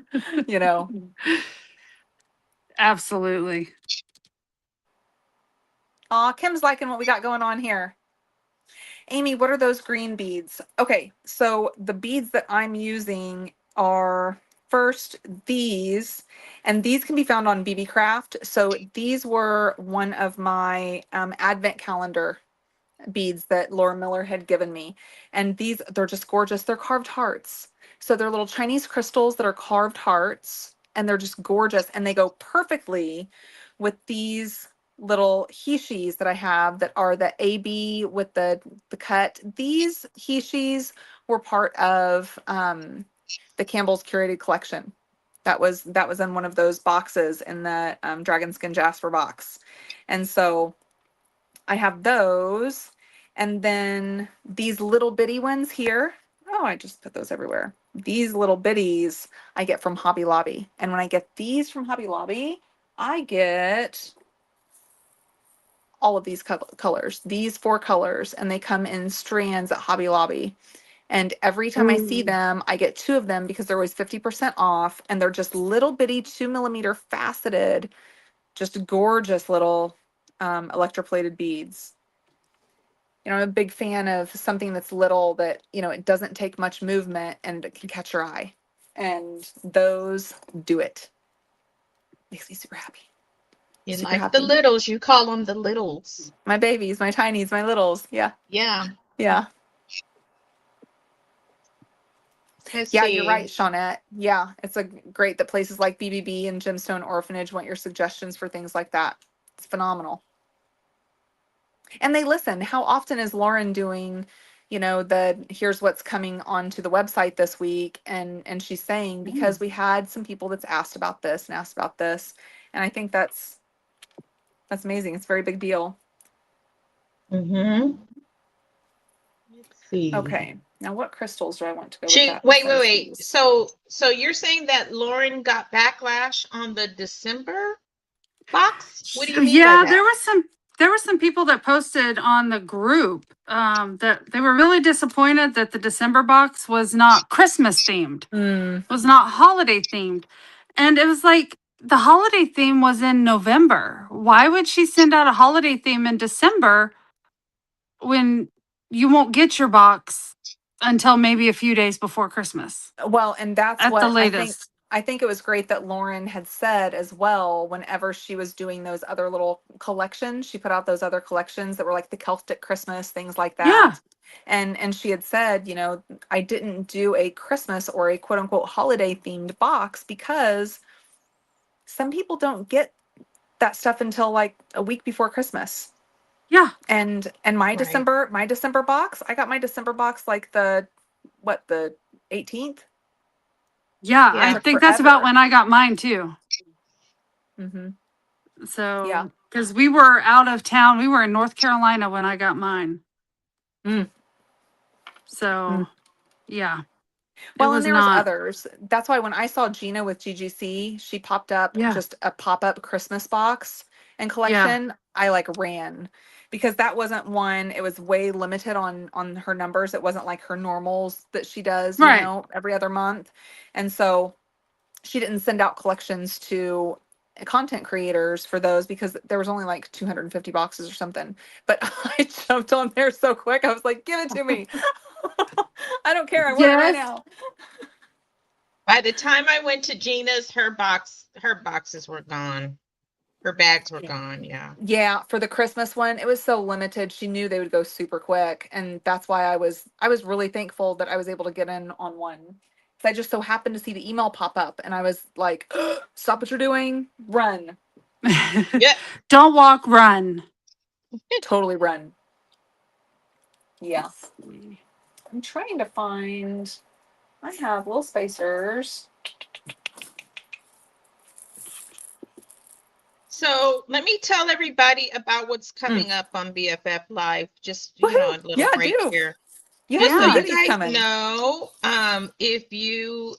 you know. Absolutely. Aw, Kim's liking what we got going on here. Amy, what are those green beads? Okay, so the beads that I'm using are first these, and these can be found on BB Craft. So these were one of my advent calendar beads that Laura Miller had given me. And they're just gorgeous. They're carved hearts. So they're little Chinese crystals that are carved hearts, and they're just gorgeous. And they go perfectly with these little hishis that I have that are the AB with the cut. These hishis were part of the Campbell's curated collection. That was in one of those boxes in the dragon skin jasper box. And so I have those. And then these little bitty ones here. Oh, I just put those everywhere. These little bitties I get from Hobby Lobby. And when I get these from Hobby Lobby, I get all of these colors, these 4 colors, and they come in strands at Hobby Lobby. And every time I see them, I get 2 of them because they're always 50% off. And they're just little bitty 2mm faceted, just gorgeous little electroplated beads. I'm a big fan of something that's little that, it doesn't take much movement and it can catch your eye. And those do it. Makes me super happy. You Super like happy. the littles. You call them the littles. My babies, my tinies, my littles. Yeah. Yeah. Yeah. Let's Yeah, see. you're right, Shawnette. Yeah, it's great that places like BBB and Gemstone Orphanage want your suggestions for things like that. It's phenomenal. And they listen. How often is Lauren doing, here's what's coming onto the website this week, and she's saying, because we had some people that's asked about this and asked about this, and I think that's amazing. It's a very big deal. Mm-hmm. Let's see. Okay, now what crystals do I want to go with that? Wait. So you're saying that Lauren got backlash on the December box? What do you mean by Yeah, that? there were some people that posted on the group that they were really disappointed that the December box was not Christmas themed, was not holiday themed. And it was like, the holiday theme was in November. Why would she send out a holiday theme in December when you won't get your box until maybe a few days before Christmas? Well, and that's At what the I think. latest. I think it was great that Lauren had said as well, whenever she was doing those other little collections, she put out those other collections that were like the Celtic Christmas, things like that. Yeah. And she had said, I didn't do a Christmas or a quote unquote holiday themed box because some people don't get that stuff until like a week before Christmas. Yeah. And my December box, I got my December box like the 18th. Yeah, Yeah. I think that's about when I got mine too. Mm-hmm. So, Yeah. because we were out of town, we were in North Carolina when I got mine. So, yeah. Well, and there was others. That's why when I saw Gina with GGC, she popped up just a pop-up Christmas box and collection. I like ran because that wasn't one. It was way limited on her numbers. It wasn't like her normals that she does, every other month. And so she didn't send out collections to content creators for those because there was only like 250 boxes or something. But I jumped on there so quick. I was like, give it to me. I don't care. I want it right now. By the time I went to Gina's, her boxes were gone. Her bags were gone. Yeah. Yeah, for the Christmas one, it was so limited. She knew they would go super quick, and that's why I was really thankful that I was able to get in on one. I just so happened to see the email pop up, and I was like, "Stop what you're doing, run!" Yeah. Don't walk, run. Totally run. Yeah. I'm trying to find. I have little spacers. So let me tell everybody about what's coming up on BFF Live. Just, a Woohoo! little Yeah, break do. here. You Just have so some you goodies guys coming. know, if you,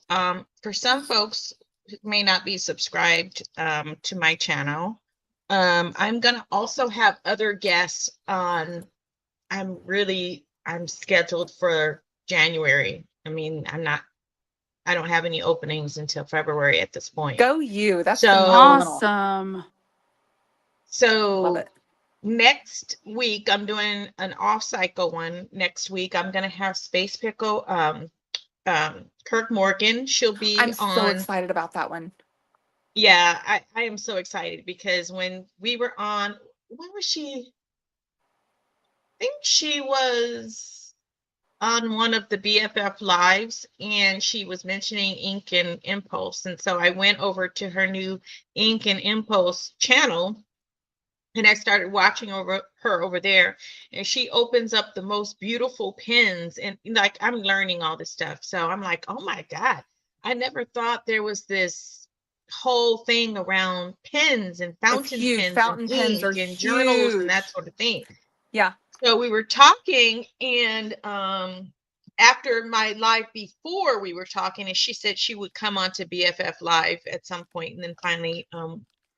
for some folks who may not be subscribed to my channel, I'm gonna also have other guests on. I'm scheduled for January. I mean, I don't have any openings until February at this point. Go you. That's So phenomenal. Awesome. Love So it. next week I'm doing an off cycle one. Next week I'm gonna have Space Pickle, Kirk Morgan. She'll be I'm so on. excited about that one. Yeah, I am so excited because when we were on, when was she? I think she was on one of the BFF lives and she was mentioning Ink and Impulse. And so I went over to her new Ink and Impulse channel and I started watching her over there, and she opens up the most beautiful pens, and like I'm learning all this stuff. So I'm like, oh my God, I never thought there was this whole thing around pens and It's fountain huge. pens and Fountain pens ink are and journals and that huge. sort of thing. Yeah. So we were talking, and after my live before we were talking, and she said she would come on to BFF Live at some point, and then finally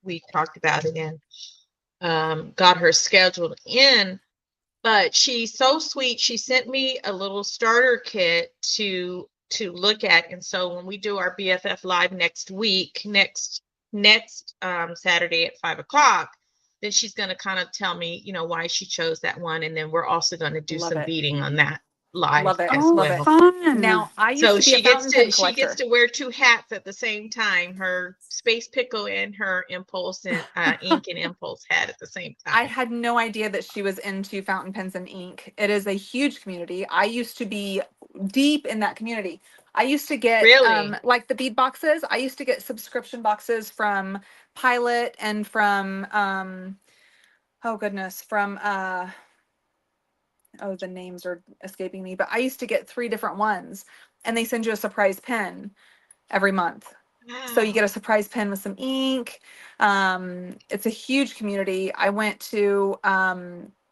we talked about it and got her scheduled in. But she's so sweet. She sent me a little starter kit to look at, and so when we do our BFF Live next week, next Saturday at 5 o'clock, then she's going to kind of tell me, why she chose that one, and then we're also going to do Love some it. beading on that live Love it. as Oh, Love well. it. fun. Now, I used So to be a she gets fountain pen to collector. wear two hats at the same time, her Space Pickle and her Impulse and Ink and Impulse hat at the same I time. had no idea that she was into fountain pens and ink. It is a huge community. I used to be deep in that community. I used to get Really? like the bead boxes. I used to get subscription boxes from Pilot and from oh goodness, from oh, the names are escaping me, but I used to get 3 different ones, and they send you a surprise pen every month. So you get a surprise pen with some ink. It's a huge community. I went to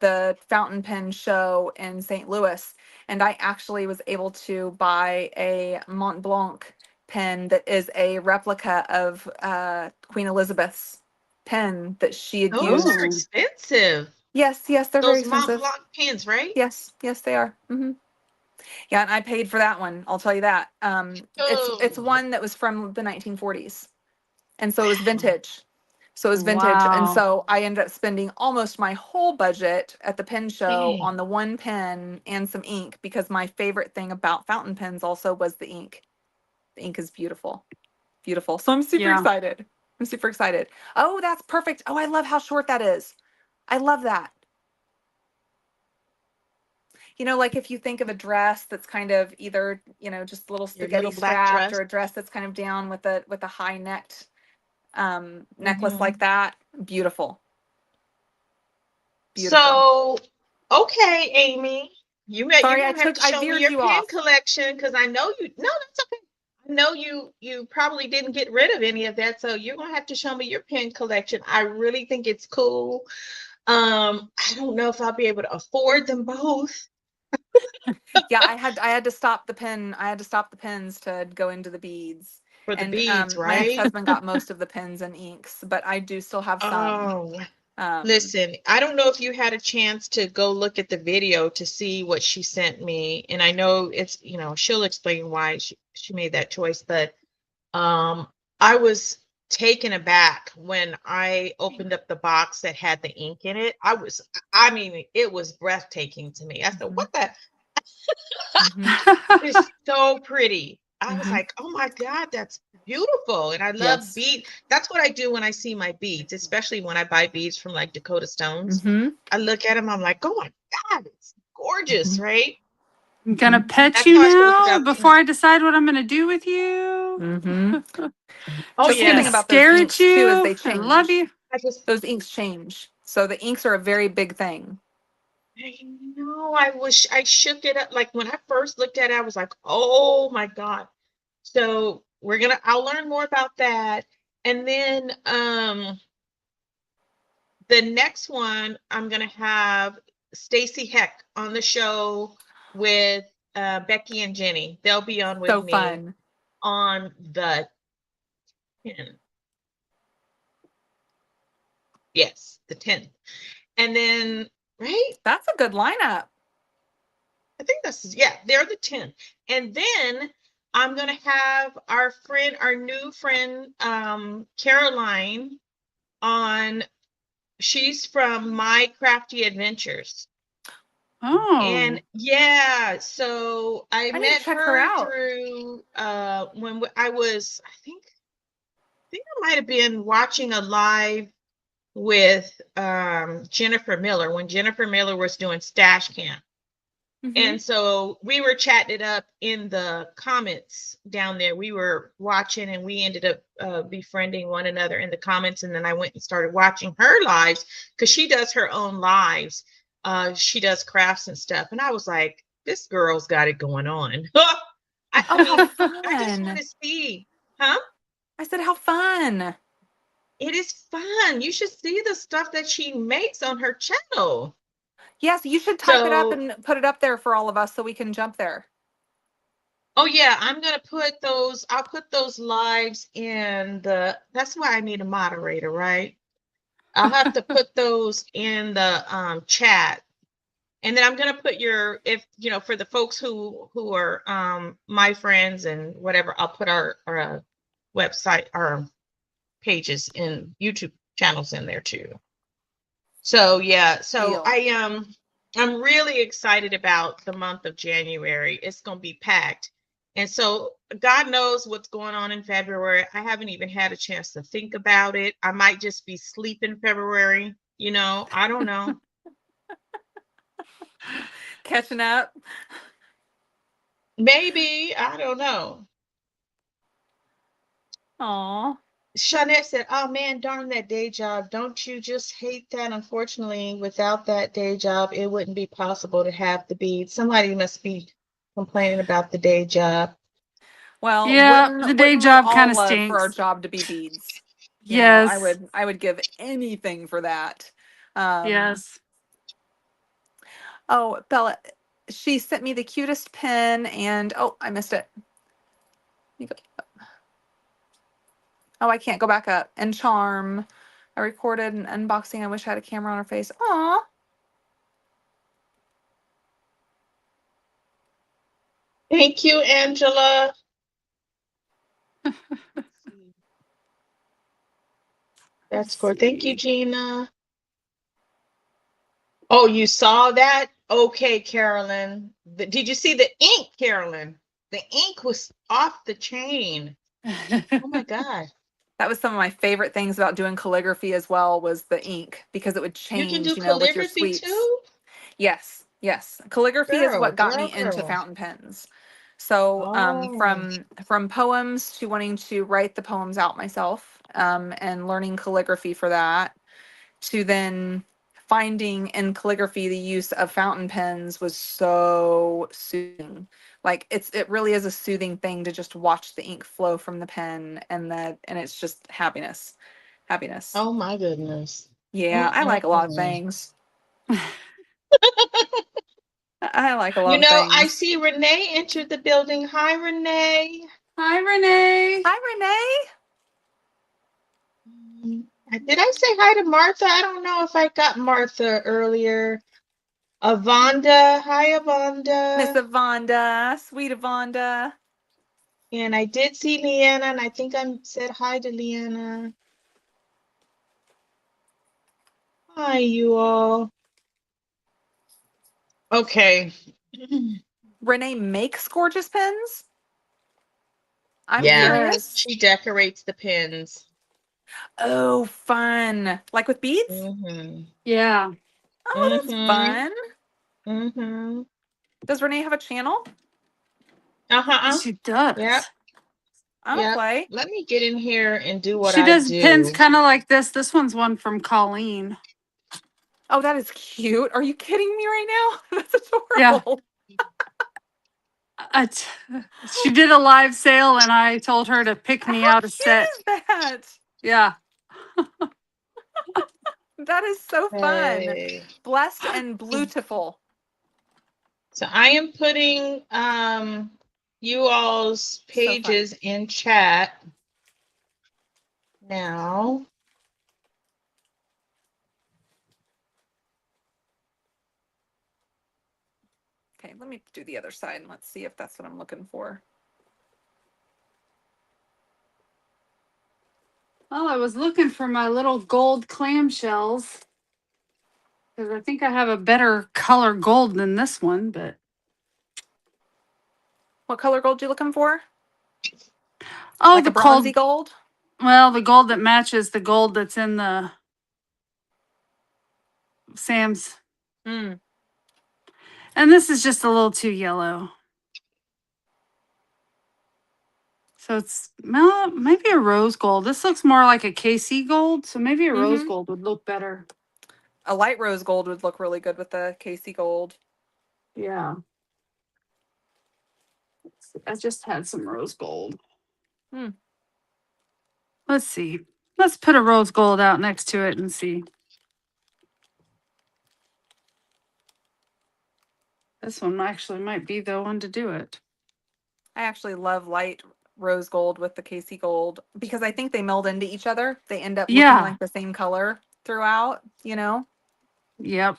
the fountain pen show in St. Louis, and I actually was able to buy a Mont Blanc pen that is a replica of Queen Elizabeth's pen that she had Those used. are expensive. Yes, yes, they're very Those Mont expensive. Blanc pens, right? Yes, yes, they are. Yeah, and I paid for that one. I'll tell you that. It's Oh, one that was from the 1940s. And so it was vintage. So it was vintage. And Wow. so I ended up spending almost my whole budget at the pen show dang. on the one pen and some ink, because my favorite thing about fountain pens also was the ink. The ink is beautiful. Beautiful. So I'm super Yeah. excited. I'm super excited. Oh, that's perfect. Oh, I love how short that is. I love that. Like if you think of a dress that's kind of either, just a little Your spaghetti little black strapped, dress. or a dress that's kind of down with a high necked necklace Mhm. like that. Beautiful. Beautiful. So, okay, Amy, you're Sorry, gonna have to I show me veered your you pen off. collection because I know you. No, that's okay. I know you probably didn't get rid of any of that, so you're gonna have to show me your pen collection. I really think it's cool. I don't know if I'll be able to afford them both. Yeah, I had to stop the pen. I had to stop the pens to go into the beads. For the And beads, my right? ex-husband got most of the pens and inks, but I do still have some. Oh, Um, listen, I don't know if you had a chance to go look at the video to see what she sent me. And I know it's, she'll explain why she made that choice, but I was taken aback when I opened up the box that had the ink in it. I mean, it was breathtaking to me. I said, mhm, what the? mhm, It's so pretty. I was mhm. like, oh my God, that's beautiful. And I love Yes. bead. That's what I do when I see my beads, especially when I buy beads from like Dakota Stones. Mhm, I look at them, I'm like, oh my God, it's gorgeous, mhm, right? I'm gonna mhm, pet That's you how I feel now about the before ink. I decide what I'm gonna do with you. mhm. Oh That's Just the gonna thing yes. about those stare at inks too, is you they and love change. you. I just Those inks change. So the inks are a very big thing. I know. I shook it up. Like when I first looked at it, I was like, oh my God. So I'll learn more about that. And then the next one, I'm gonna have Stacy Heck on the show with Becky and Jenny. They'll be on with So me fun. on the 10th. Yes, the 10th. And then, right? That's a good lineup. I think they're the 10th. And then I'm gonna have our new friend, Caroline on. She's from My Crafty Adventures. Oh. And yeah, so I need to met check her out. through when I think I might have been watching a live with Jennifer Miller when Jennifer Miller was doing Stash Camp. And so we were chatting it up in the comments down there. We were watching and we ended up befriending one another in the comments. And then I went and started watching her lives because she does her own lives. She does crafts and stuff. And I was like, this girl's got it going on. I mean, I just want to see. Huh? I said, how fun. It is fun. You should see the stuff that she makes on her channel. Yes, you should type it up and put it up there for all of us so we can jump there. Oh yeah, I'm gonna put those. I'll put those lives in the. That's why I need a moderator, right? I'll have to put those in the chat, and then I'm gonna put for the folks who are my friends and whatever. I'll put our website, our pages and YouTube channels in there too. So yeah, I'm really excited about the month of January. It's going to be packed. And so God knows what's going on in February. I haven't even had a chance to think about it. I might just be sleeping February, I don't know. Catching up. Maybe, I don't know. Aw. Shawnette said, oh man, darn that day job. Don't you just hate that? Unfortunately, without that day job, it wouldn't be possible to have the beads. Somebody must be complaining about the day job. Well, yeah, the day job kind of stinks. For our job to be beads. Yes. I would give anything for that. Yes. Oh, Bella, she sent me the cutest pin and I missed it. Oh, I can't go back up. And charm. I recorded an unboxing. I wish I had a camera on her face. Aw. Thank you, Angela. That's cool. Thank you, Gina. Oh, you saw that? Okay, Carolyn. Did you see the ink, Carolyn? The ink was off the chain. Oh my God. That was some of my favorite things about doing calligraphy as well was the ink because it would change, you can do with your calligraphy sweeps. too? Yes. Calligraphy is what got me into girl. fountain pens. So from poems to wanting to write the poems out myself and learning calligraphy for that to then finding in calligraphy the use of fountain pens was so soothing. Like it really is a soothing thing to just watch the ink flow from the pen and it's just happiness. Oh my goodness. Yeah, I like a lot of things. I like a lot of things. I see Renee entered the building. Hi, Renee. Hi, Renee. Hi, Renee. Did I say hi to Martha? I don't know if I got Martha earlier. Avonda. Hi, Avonda. Miss Avonda. Sweet Avonda. And I did see Leanna, and I think I said hi to Leanna. Hi, you all. Okay. Renee makes gorgeous pens? I'm curious. curious. She decorates the pens. Oh, fun. Like with beads? Yeah. Oh, that's fun. Does Renee have a channel? She does. Yep. I'm gonna play. Let me get in here and do what she I does do. pins kind of like this. This one's one from Colleen. Oh, that is cute. Are you kidding me right now? That's adorable. Yeah. I t- she did a live sale, and I told her to pick me How out a cute set. is that? Yeah. That is so fun. Hey. Blessed and beautiful. So I am putting you all's So fun. pages in chat now. Okay, let me do the other side and let's see if that's what I'm looking for. Well, I was looking for my little gold clamshells because I think I have a better color gold than this one, but What color gold you looking for? oh, Like the a bronzy gold. gold? Well, the gold that matches the gold that's in the Sam's. Mm. And this is just a little too yellow. So it's, well, maybe a rose gold. This looks more like a KC gold, so maybe a rose gold would look better. A light rose gold would look really good with the Casey gold. Yeah. I just had some rose gold. Hmm. Let's see. Let's put a rose gold out next to it and see. This one actually might be the one to do it. I actually love light rose gold with the Casey gold because I think they meld into each other. They end up looking Yeah. like the same color throughout, you know? Yep.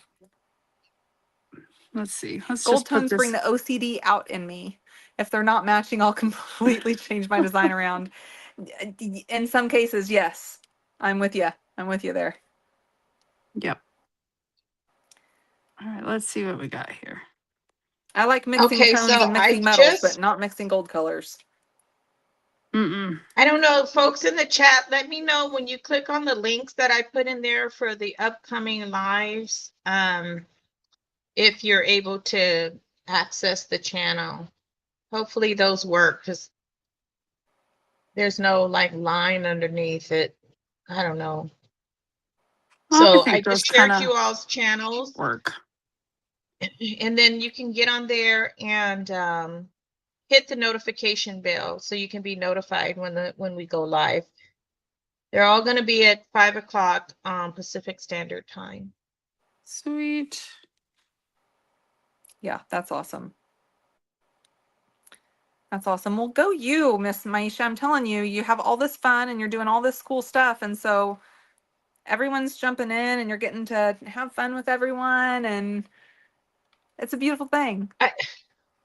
Let's see. Let's Gold just put tones bring this. the OCD out in me. If they're not matching, I'll completely change my design around. In some cases, yes. I'm with you. I'm with you there. Yep. All right. Let's see what we got here. I like mixing Okay, tones so and mixing metals, but not mixing gold colors. I don't know, folks in the chat, let me know when you click on the links that I put in there for the upcoming lives, if you're able to access the channel. Hopefully those work because there's no like line underneath it. I don't know. I So I think those just kind shared of you all's channels, work. and then you can get on there and hit the notification bell so you can be notified when we go live. They're all going to be at 5 o'clock Pacific Standard Time. Sweet. Yeah, that's awesome. That's awesome. Well, go you, Miss Maisha. I'm telling you, you have all this fun and you're doing all this cool stuff. And so everyone's jumping in and you're getting to have fun with everyone. And it's a beautiful thing.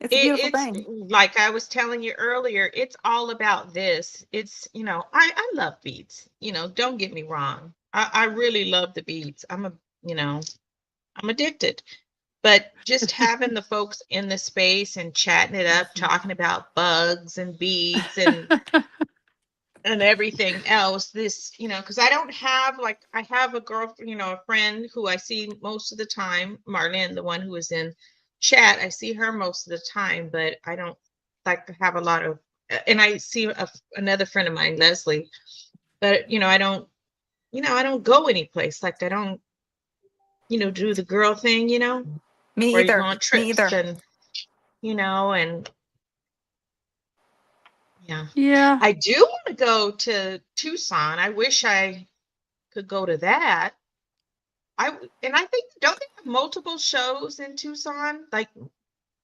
It's a beautiful It's thing. like I was telling you earlier, it's all about this. It's, I love beads, don't get me wrong. I really love the beads. I'm addicted. But just having the folks in the space and chatting it up, talking about bugs and beads and everything else, this, because I don't have I have a girl, a friend who I see most of the time, Marlene, the one who is in chat. I see her most of the time, but I don't like to have a lot of, and I see another friend of mine, Leslie, but I don't, I don't go anyplace. Like I don't, do the girl thing, Me where you go either. on Me trips either. and, and yeah. Yeah. I do want to go to Tucson. I wish I could go to that. And I think, don't they have multiple shows in Tucson, like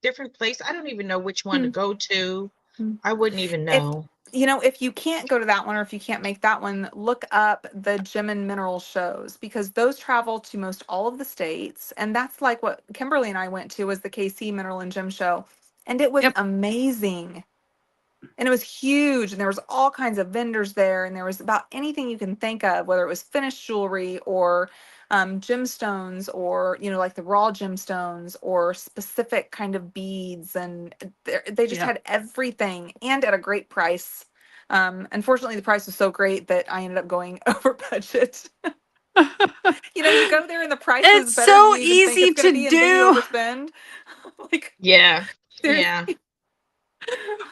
different places? I don't even know which one to go to. I wouldn't even know. If you can't go to that one or if you can't make that one, look up the gem and mineral shows because those travel to most all of the states. And that's like what Kimberly and I went to was the KC Mineral and Gem Show. And it was Yep. amazing. And it was huge. And there was all kinds of vendors there. And there was about anything you can think of, whether it was finished jewelry or gemstones or, like the raw gemstones or specific kind of beads. And they just Yep. had everything and at a great price. Unfortunately, the price was so great that I ended up going over budget. You go there and the price is It's better so than you even think easy it's going to to be, and then you do. overspend. Like, Yeah. seriously. Yeah.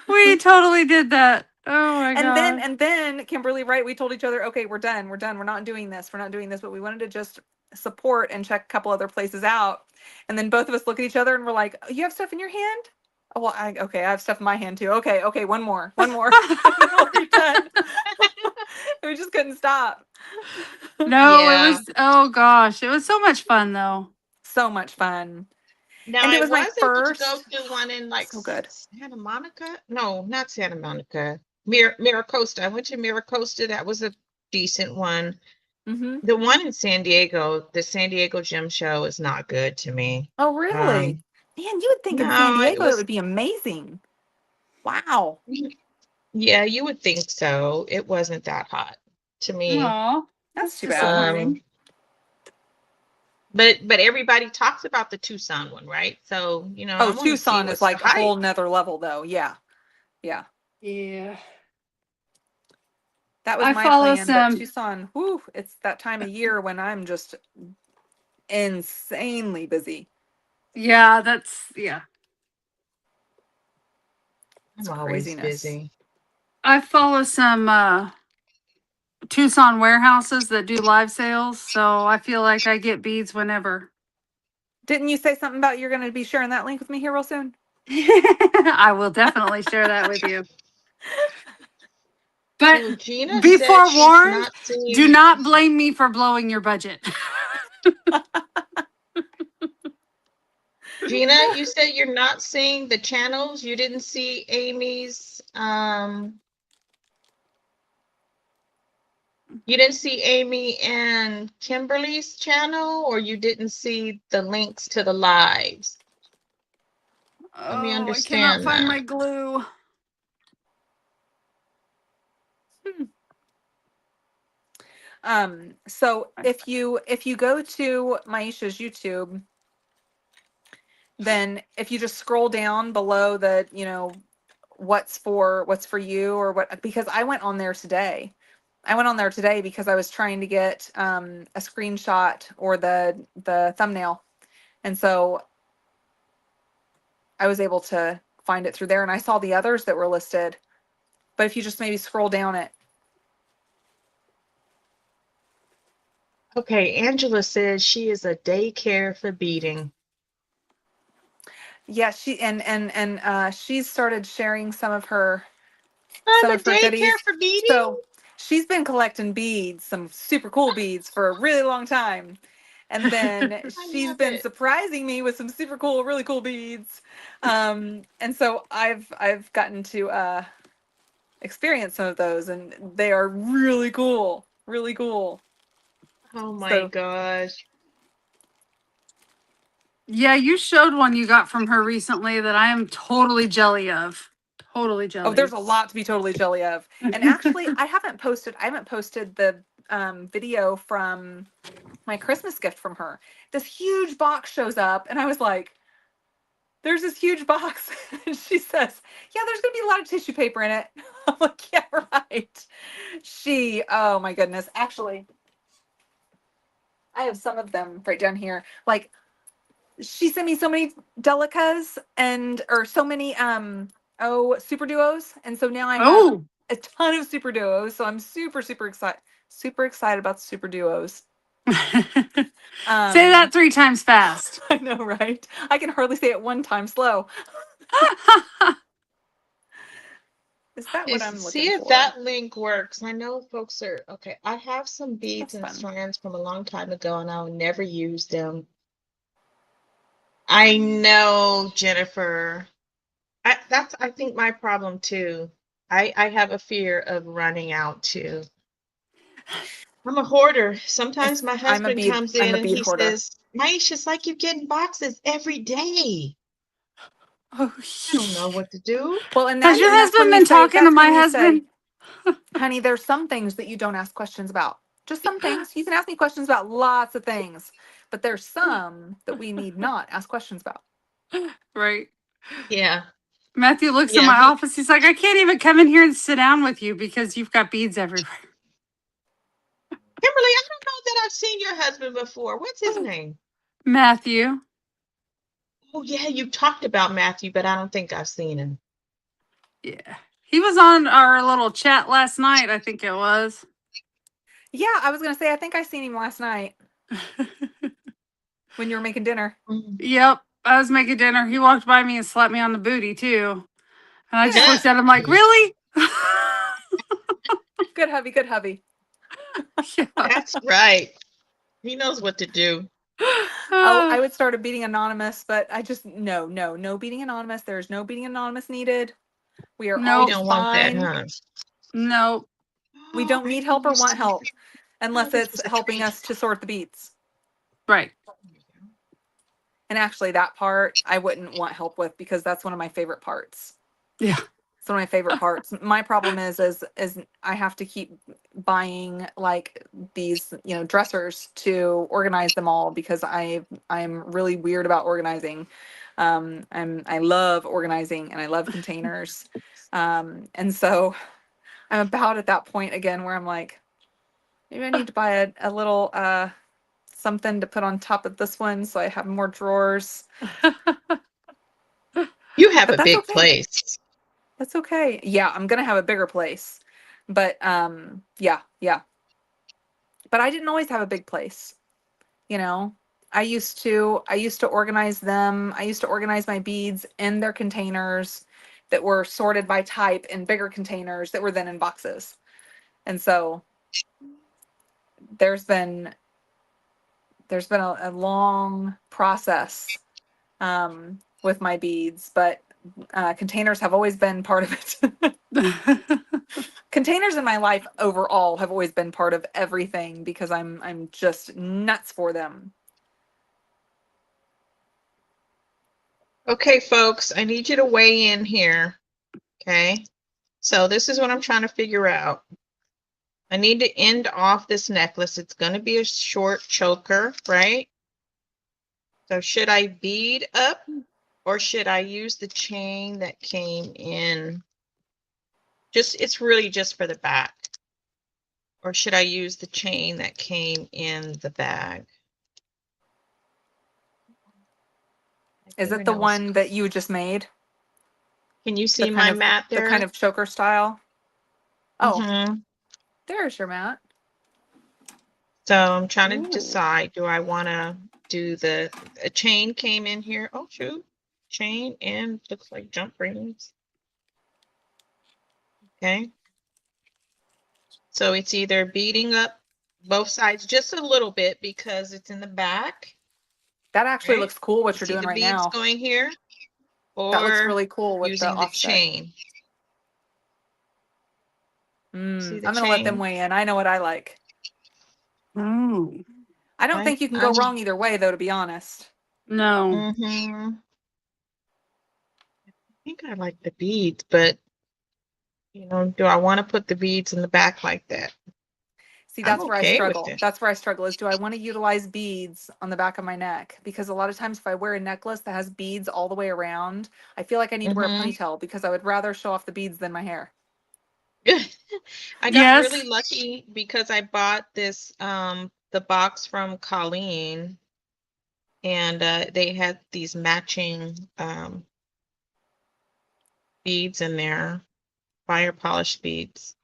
We totally did that. Oh my And god. then Kimberly, right? We told each other, okay, we're done. We're done. We're not doing this. We're not doing this. But we wanted to just support and check a couple other places out. And then both of us look at each other and we're like, oh, you have stuff in your hand? Well, okay, I have stuff in my hand too. Okay, one more. And then we'll be done. We just couldn't stop. No, it Yeah. was, oh gosh, it was so much fun though. So much fun. Now And it I was my was able to go first. to one in like So good. Santa Monica. No, not Santa Monica. Miracosta. I went to Miracosta. That was a decent one. Mm-hmm. The one in San Diego, the San Diego Gem Show, is not good to me. Oh, really? Man, you would think in San No, it Diego it was. would be amazing. Wow. Yeah, you would think so. It wasn't that hot to me. Oh, That's too bad. But everybody talks about the Tucson one, right? So, I Oh, want to see Tucson is what's like the a whole hype. nother level though. Yeah. Yeah. That was I my follow plan, but some, Tucson, whew, it's that time of year when I'm just insanely busy. yeah, It's I'm always craziness. busy. I follow some Tucson warehouses that do live sales, so I feel like I get beads whenever. Didn't you say something about you're going to be sharing that link with me here real soon? I will definitely share that with you. But So Gina be said she's forewarned, not seeing. do not blame me for blowing your budget. Gina, you said you're not seeing the channels. You didn't see Amy's. You didn't see Amy and Kimberly's channel, or you didn't see the links to the lives. Let me Oh, I cannot understand find that. my glue. So if you go to Maisha's YouTube, then if you just scroll down below the, what's for you or what, because I went on there today. Because I was trying to get a screenshot or the thumbnail. And so I was able to find it through there, and I saw the others that were listed. But if you just maybe scroll down it. Okay, Angela says she is a daycare for beading. Yeah, she she's started sharing some of her I'm a goodies. daycare for beading. So she's been collecting beads, some super cool beads for a really long time. And then she's been surprising me with some super cool, really cool beads. And so I've gotten to experience some of those, and they are really cool. Really cool. Oh my gosh. Yeah, you showed one you got from her recently that I am totally jelly of. Totally jelly. Oh, there's a lot to be totally jelly of. And actually, I haven't posted the video from my Christmas gift from her. This huge box shows up, and I was like, there's this huge box. And she says, yeah, there's going to be a lot of tissue paper in it. I'm like, yeah, right. Oh my goodness. Actually, I have some of them right down here. Like, she sent me so many delicas or so many super duos, and so now I have a ton of super duos, so I'm super excited about the super duos. Say that 3 times fast. I know, right? I can hardly say it 1 time slow. Is that what I'm looking for? See if that link works. I know folks are okay. I have some beads and strands from a long time ago, and I'll never use them. I know, Jennifer. That's I think my problem too. I have a fear of running out too. I'm a hoarder. Sometimes my husband comes in and he says, Maisha, it's like you're getting boxes every day. Oh, I don't know what to do. Well, and has your husband been talking to my husband? Honey, there's some things that you don't ask questions about. Just some things. You can ask me questions about lots of things, but there's some that we need not ask questions about. Right. Yeah. Matthew looks in my office. He's like, I can't even come in here and sit down with you because you've got beads everywhere. Kimberly, I don't know that I've seen your husband before. What's his name? Matthew. Oh, yeah, you talked about Matthew, but I don't think I've seen him. Yeah. He was on our little chat last night, I think it was. Yeah, I was going to say, I think I seen him last night when you were making dinner. Yep. I was making dinner. He walked by me and slapped me on the booty too. And I just Yeah. looked at him like, really? Good hubby, good hubby. Yeah. That's right. He knows what to do. Oh, I would start a Beading Anonymous, but I just no Beading Anonymous. There's no Beading Anonymous needed. We are You all Nope. don't want that, fine. huh? Nope. We don't need help or want help unless this it's was a helping treat. us to sort the beads. Right. And actually, that part I wouldn't want help with because that's one of my favorite parts. Yeah. It's one of my favorite parts. My problem is I have to keep buying like these, dressers to organize them all because I'm really weird about organizing. I love organizing and I love containers. And so I'm about at that point again where I'm like, maybe I need to buy a little something to put on top of this one so I have more drawers. You have But a that's big okay. place. That's okay. Yeah, I'm gonna have a bigger place. But yeah. But I didn't always have a big place. You know, I used to organize them. I used to organize my beads in their containers that were sorted by type in bigger containers that were then in boxes. And so there's been a long process with my beads, but containers have always been part of it. Containers in my life overall have always been part of everything because I'm just nuts for them. Okay, folks, I need you to weigh in here. Okay. So this is what I'm trying to figure out. I need to end off this necklace. It's going to be a short choker, right? So should I bead up or should I use the chain that came in? It's really just for the back. Or should I use the chain that came in the bag? Is it the one that you just made? Can you see my mat there? The kind of choker style? Oh, Mhm. there's your mat. So I'm trying to Ooh. decide, do I want to do a chain came in here. Oh, shoot. Chain and looks like jump rings. Okay. So it's either beading up both sides just a little bit because it's in the back. That actually Right? looks cool what You you're see doing the right beads now. going here, That looks or really cool with the using the offset. chain. See the I'm gonna let them chain? weigh in. I know what I like. Oh, I don't think you can go wrong either way, though, to be honest. no. I think I like the beads, but do I want to put the beads in the back like that? See, I'm that's where I okay with struggle. it. That's where I struggle is do I want to utilize beads on the back of my neck? Because a lot of times if I wear a necklace that has beads all the way around, I feel like I need to wear a ponytail because I would rather show off the beads than my hair. I got Yes. really lucky because I bought this the box from Colleen, and they had these matching beads in there, fire polished beads.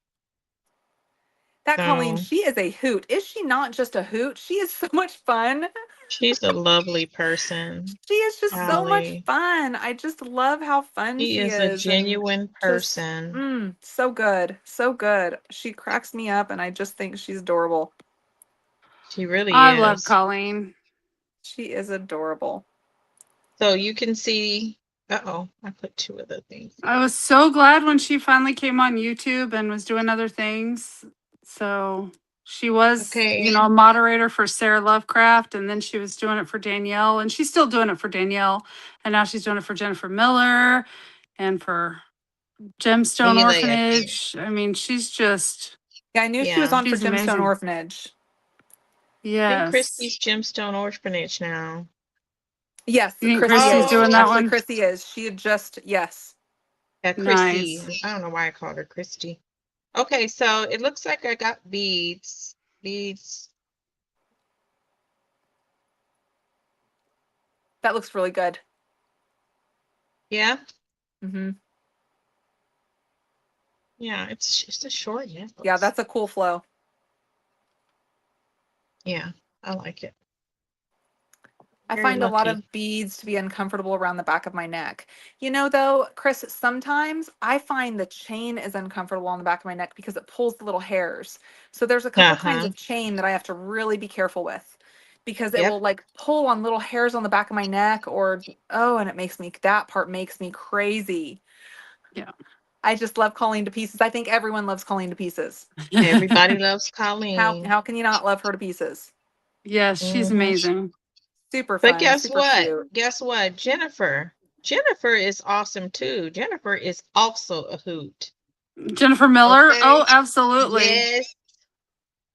That Colleen, So she is a hoot. Is she not just a hoot? She is so much fun. she's a lovely person. She is just so much Allie. fun. I just love how fun She she is a is. And genuine just, person. so good. So good. She cracks me up and I just think she's adorable. She really I love is. Colleen. She is adorable. So you can see, uh-oh, I put two of the things. I was so glad when she finally came on YouTube and was doing other things. So she was, Okay. a moderator for Sarah Lovecraft, and then she was doing it for Danielle, and she's still doing it for Danielle, and now she's doing it for Jennifer Miller and for Gemstone Amelia. Orphanage. I mean, she's just, Yeah, I knew she was on for she's Gemstone amazing. Orphanage. I think Yes. Christy's Gemstone Orphanage now. Yes, You think Chrissy Christy's is. doing that Actually, one? Chrissy is. She had just, yes. Yeah, Christy. Nice. I don't know why I called her Christy. Okay, so it looks like I got beads. Beads. That looks really good. Yeah. Mm-hmm. Yeah, it's just a short necklace. Yeah, that's a cool flow. Yeah, I like it. I Very find a lot lucky. of beads to be uncomfortable around the back of my neck. You know, though, Chris, sometimes I find the chain is uncomfortable on the back of my neck because it pulls the little hairs. So there's a couple kinds Uh-huh. of chain that I have to really be careful with because it will Yep. like pull on little hairs on the back of my neck or, oh, and that part makes me crazy. Yeah. I just love Colleen to pieces. I think everyone loves Colleen to pieces. Everybody loves How Colleen. how can you not love her to pieces? Yes, she's Hmm. amazing. Super But fun, guess super what? cute. Guess what? Jennifer is awesome too. Jennifer is also a hoot. Jennifer Miller. Okay. Oh, absolutely. Yes.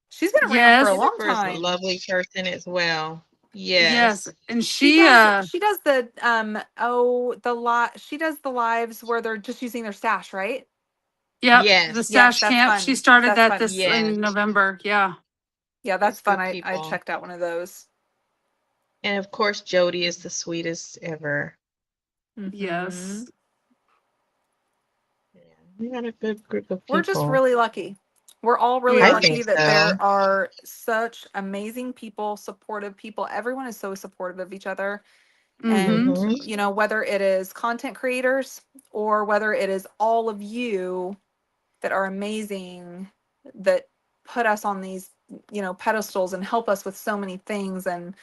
She's been around for a Yes. long Jennifer is a time. lovely person as well. Yes. Yes. And She she does she does the she does the lives where they're just using their stash, right? yep, the Yes. Yes, stash that's camp. She fun. started That's that fun. this Yes. in November. Yeah. Yeah, that's Yes. fun. Good I people. checked out one of those. And of course, Jody is the sweetest ever. Hmm. Yes. Yeah. We got a good group of We're just people. really lucky. We're all We really I are. think lucky that so. there are such amazing people, supportive people. Everyone is so supportive of each other. Mm-hmm. And, Hmm. you know, whether it is content creators or whether it is all of you that are amazing, that put us on these, you know, pedestals and help us with so many things and,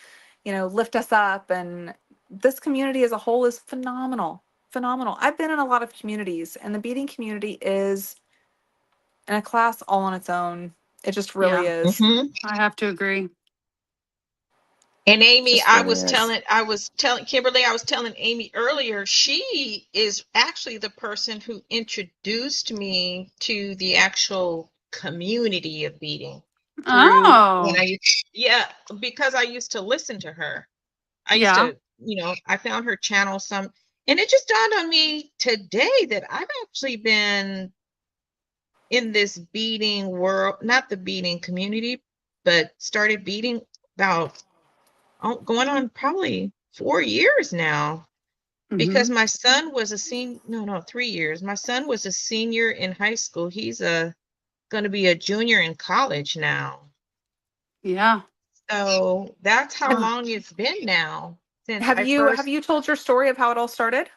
you know, lift us up. And this community as a whole is phenomenal. Phenomenal. I've been in a lot of communities, and the beading community is in a class all on its own. It just really Yeah. is. Hmm. I have to agree. And Amy, Just really is. I was telling Kimberly, I was telling Amy earlier, she is actually the person who introduced me to the actual community of beading through when Oh. yeah, because I used to listen to her. I used Yeah. to, I found her channel and it just dawned on me today that I've actually been in this beading world, not the beading community, but started beading about going on probably 4 years now because Mm-hmm. my son was a senior, no, 3 years. My son was a senior in high school. He's going to be a junior in college now. Yeah. So that's how Have, long it's been now since have I you first. told your story of how it all started?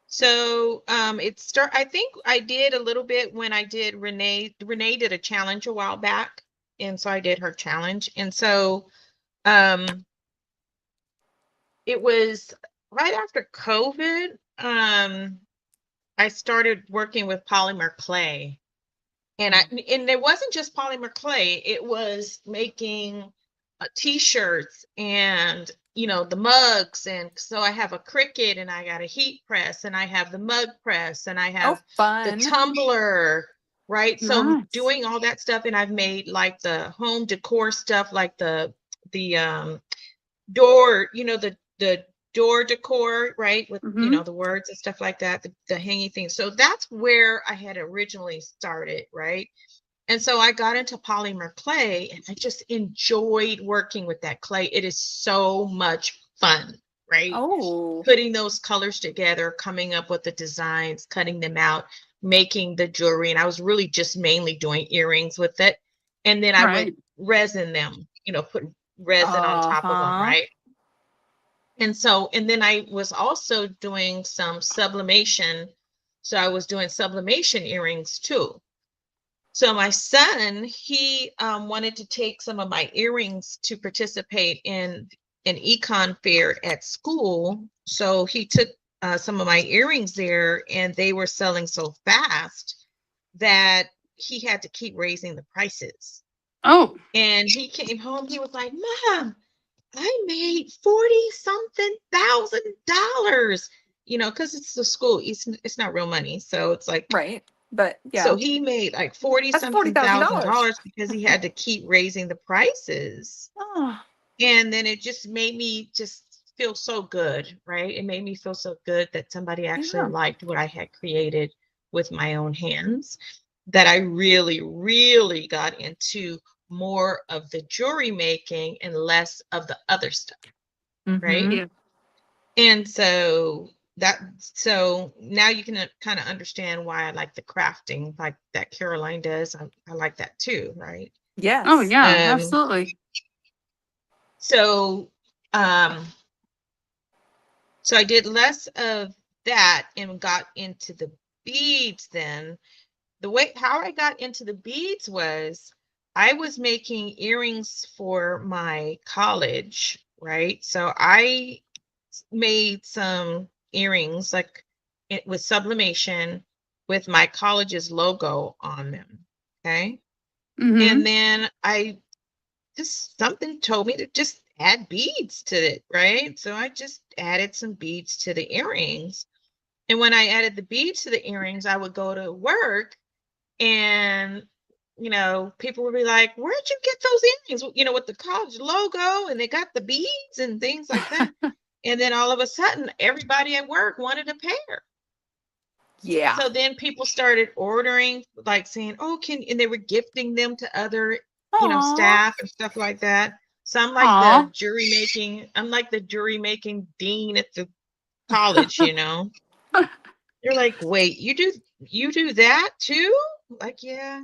So I think I did a little bit when I did Renee did a challenge a while back, and so I did her challenge. And so um it was right after COVID. I started working with polymer clay. And it wasn't just polymer clay, it was making t-shirts and the mugs. And so I have a Cricut, and I got a heat press, and I have the mug press, and I Oh, have the fun. tumbler, right? So I'm Nice. doing all that stuff, and I've made like the home decor stuff, like the door, the door decor, right? With, Mm-hmm. the words and stuff like that, the hanging things. So that's where I had originally started, right? And so I got into polymer clay, and I just enjoyed working with that clay. It is so much fun, right? Oh, Putting those colors together, coming up with the designs, cutting them out, making the jewelry. And I was really just mainly doing earrings with it. And then I would Right. resin them, put resin on top of them, uh-huh. right? And then I was also doing some sublimation. So I was doing sublimation earrings too. So my son, he wanted to take some of my earrings to participate in an econ fair at school. So he took some of my earrings there, and they were selling so fast that he had to keep raising the prices. Oh. And he came home, he was like, Mom, I made 40 something $1,000, because it's the school. It's not real money. So it's like, Right. But so yeah, he made like 40 that's forty something thousand thousand dollars. dollars because he had to keep raising the prices. Oh, And then it just made me just feel so good, right? It made me feel so good that somebody actually yeah. liked what I had created with my own hands, that I really, really got into more of the jewelry making and less of the other stuff, right? Mm-hmm. Yeah. And so now you can kind of understand why I like the crafting like that Caroline does. I like that too, right? Oh Yes. yeah. Um, Absolutely. so So I did less of that and got into the beads then. The way how I got into the beads was I was making earrings for my college, right? So I made some earrings like it with sublimation with my college's logo on them. Okay. Mm-hmm. And then I just something told me to just add beads to it, right? So I just added some beads to the earrings. And when I added the beads to the earrings, I would go to work and people would be like, where'd you get those earrings? With the college logo, and they got the beads and things like that. And then all of a sudden, everybody at work wanted a pair. Yeah. So then people started ordering, like saying, oh, and they were gifting them to other, Aw. staff and stuff like that. So I'm like Aw. I'm like the jury making dean at the college, They're like, wait, you do that too? Like, yeah.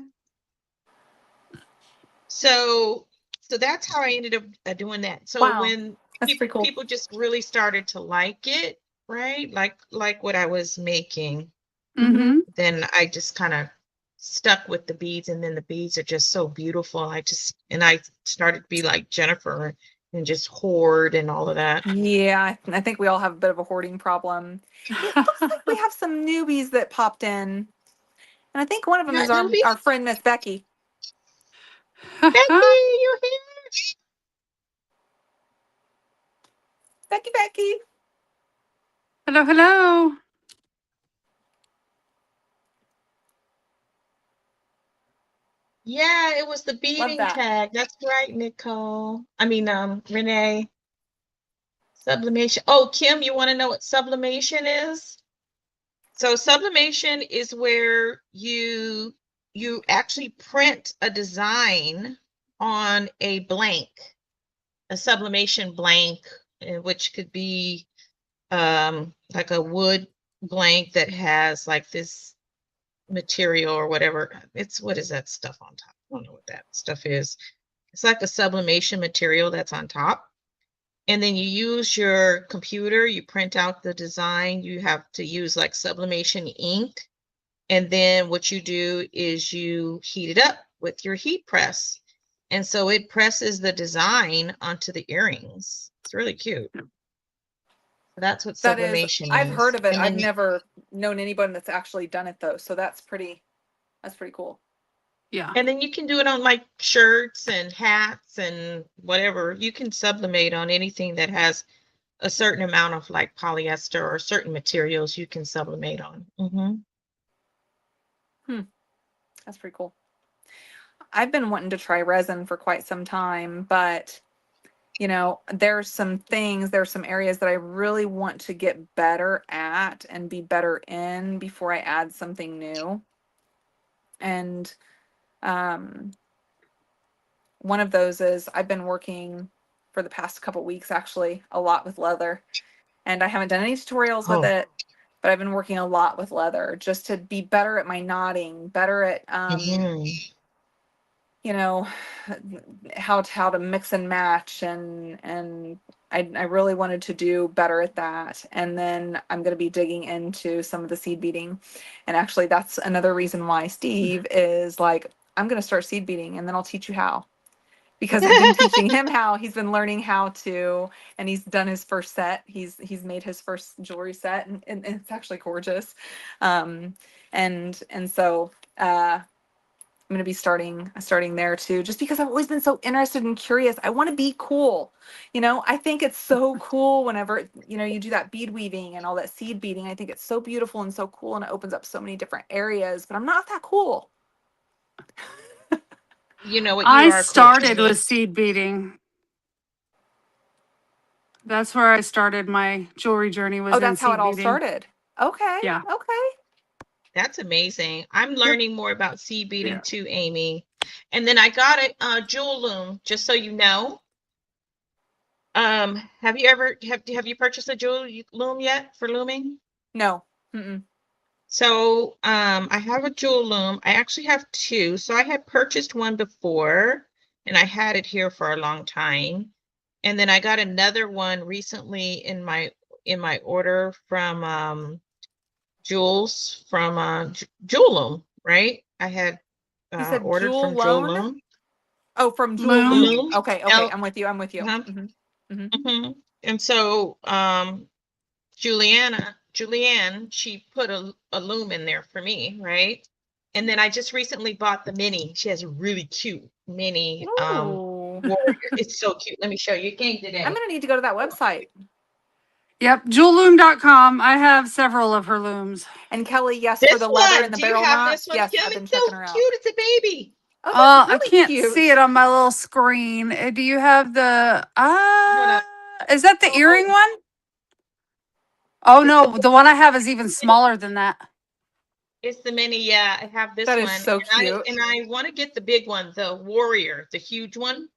So that's how I ended up doing that. So Wow. when That's pretty cool. people just really started to like it, right? Like what I was making, Mm-hmm. then I just kind of stuck with the beads, and then the beads are just so beautiful. I started to be like Jennifer and just hoard and all of that. Yeah, I think we all have a bit of a hoarding problem. It looks like we have some newbies that popped in. And I think one of them You is got our newbies? friend, Miss Becky. Becky, you're here. Becky. Hello, hello. Yeah, it was the Love beading that. tag. That's right, Nicole. I mean, Renee. Sublimation. Oh, Kim, you want to know what sublimation is? So sublimation is where you actually print a design on a blank, a sublimation blank, which could be like a wood blank that has like this material or whatever. What is that stuff on top? I don't know what that stuff is. It's like a sublimation material that's on top. And then you use your computer, you print out the design. You have to use like sublimation ink. And then what you do is you heat it up with your heat press. And so it presses the design onto the earrings. It's really cute. So that's what That is, sublimation I've is. heard of it. And I've then never known anybody that's actually done it though. So that's pretty cool. Yeah. and then you can do it on like shirts and hats and whatever. You can sublimate on anything that has a certain amount of like polyester or certain materials you can sublimate on. That's pretty cool. I've been wanting to try resin for quite some time, but there's some areas that I really want to get better at and be better in before I add something new. And one of those is I've been working for the past couple weeks actually a lot with leather, and I haven't done any tutorials with it, but I've been working a lot with leather just to be better at my knotting, better at how to mix and match, and I really wanted to do better at that. And then I'm going to be digging into some of the seed beading, and actually that's another reason why Steve is like, I'm going to start seed beading and then I'll teach you how, because I've been teaching him how. He's been learning how to, and he's done his first set. He's made his first jewelry set, and it's actually gorgeous. And so I'm going to be starting there too, just because I've always been so interested and curious. I want to be cool. I think it's so cool whenever, you do that bead weaving and all that seed beading. I think it's so beautiful and so cool, and it opens up so many different areas, but I'm not that cool. You know what? I started with seed beading. That's where I started my jewelry journey. Was that's how it all beading. started. Okay. Yeah. Okay. That's amazing. I'm learning more about seed beading too, Amy. And then I got a jewel loom, just so you know. Have you purchased a jewel loom yet for looming? No. So I have a jewel loom. I actually have two. So I had purchased one before, and I had it here for a long time. And then I got another one recently in my order from Jules from Jewel Loom, right? I had You said ordered Jewel from Jewel Loan? Loom. Oh, from Jewel Loom. Loom. Okay, okay, L- I'm with you. I'm with you. uh-huh. Mm-hmm. And so Julianne, she put a loom in there for me, right? And then I just recently bought the mini. She has a really cute mini Ooh. warrior. It's so cute. Let me show you. It came today. I'm gonna need to go to that website. Yep, jewelloom.com. I have several of her looms. And Kelly, yes, This for the leather one, and the do you barrel have knots. this one, Yes, Kim? I've been It's so checking her out. cute. It's a baby. Oh, that's I really can't cute. see it on my little screen. Do you have the is that the Oh. earring one? Oh no, the one I have is even smaller than that. It's the mini. Yeah, I have this That one. is so cute. And I want to get the big one, the warrior, the huge one.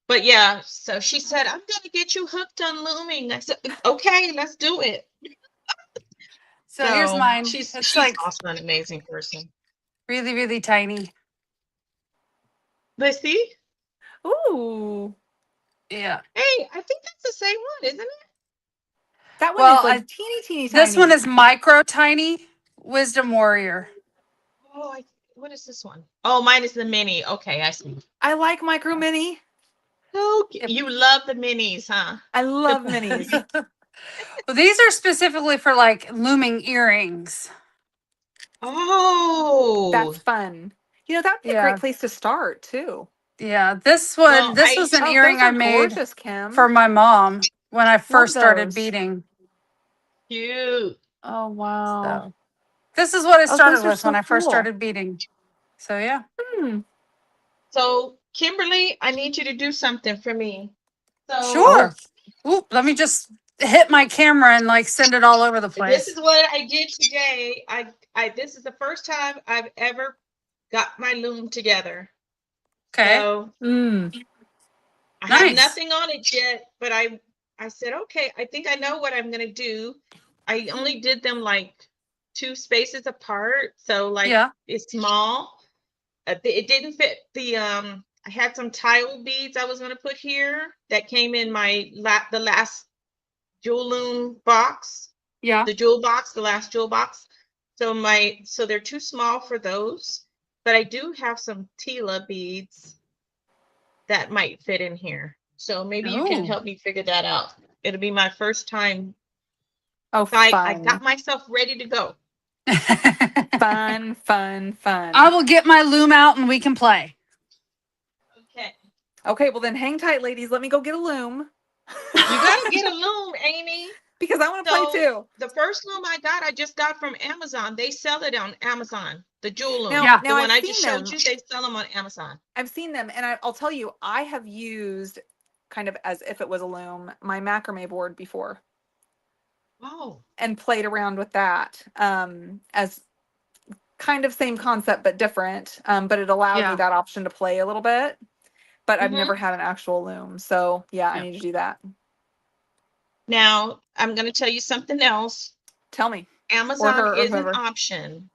But yeah, so she said, I'm gonna get you hooked on looming. I said, okay, let's do it. So here's mine. She's like also an amazing person. really, really tiny. Let's see. Ooh. Yeah. Hey, I think that's the same one, isn't it? That one Well, is like teeny tiny. This one is micro tiny Wisdom Warrior. Oh, what is this one? Oh, mine is the mini. Okay, I see. I like micro mini. Okay. You love the minis, huh? I love minis. Well, these are specifically for like looming earrings. Oh, That's fun. You know, that would be a great place to start too. Yeah, this one, Well, this was an earring those are I made gorgeous, Kim. for my mom when I first started those. beading. cute. Oh wow. So, this is what I started those are with when so I first cool. started beading. So yeah. So Kimberly, I need you to do something for me. So Sure. Oop, let me just hit my camera and like send it all over the place. this is what I did today. This is the first time I've ever got my loom together. Okay. So I Nice. have nothing on it yet, but I said, okay, I think I know what I'm gonna do. I only did them like 2 spaces apart, so like it's small. It didn't fit the I had some tile beads I was gonna put here that came in my the last jewel loom box. Yeah. The jewel box, the last jewel box. So they're too small for those, but I do have some Tila beads that might fit in here. So maybe you can help me figure that out. It'll be my first time. Oh, so I got myself ready to go. Fun. I will get my loom out and we can play. Okay, well then hang tight, ladies. Let me go get a loom. You gotta get a loom, Amy. Because I want to play too. The first loom I just got from Amazon. They sell it on Amazon. The jewel loom. Now, the one I just showed you, they sell them on Amazon. I've seen them, and I'll tell you, I have used kind of as if it was a loom, my macrame board before. Oh. And played around with that as kind of same concept but different. But it allowed me that option to play a little bit. But I've never had an actual loom, so I need to do that. Now, I'm going to tell you something else. Tell me. Amazon is an option,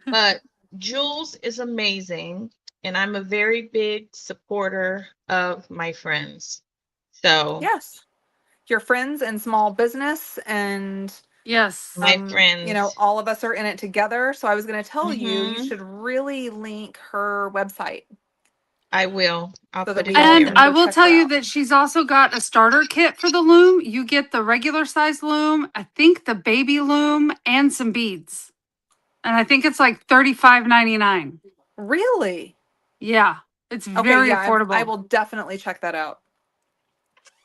but Jules is amazing, and I'm a very big supporter of my friends. So yes, your friends and small business and my friends. You know, all of us are in it together. So I was going to tell you should really link her website. I will. I'll put it and I will tell you that she's also got a starter kit for the loom. You get the regular size loom, I think the baby loom, and some beads. And I think it's like $35.99. Really? Yeah. It's very affordable. I will definitely check that out.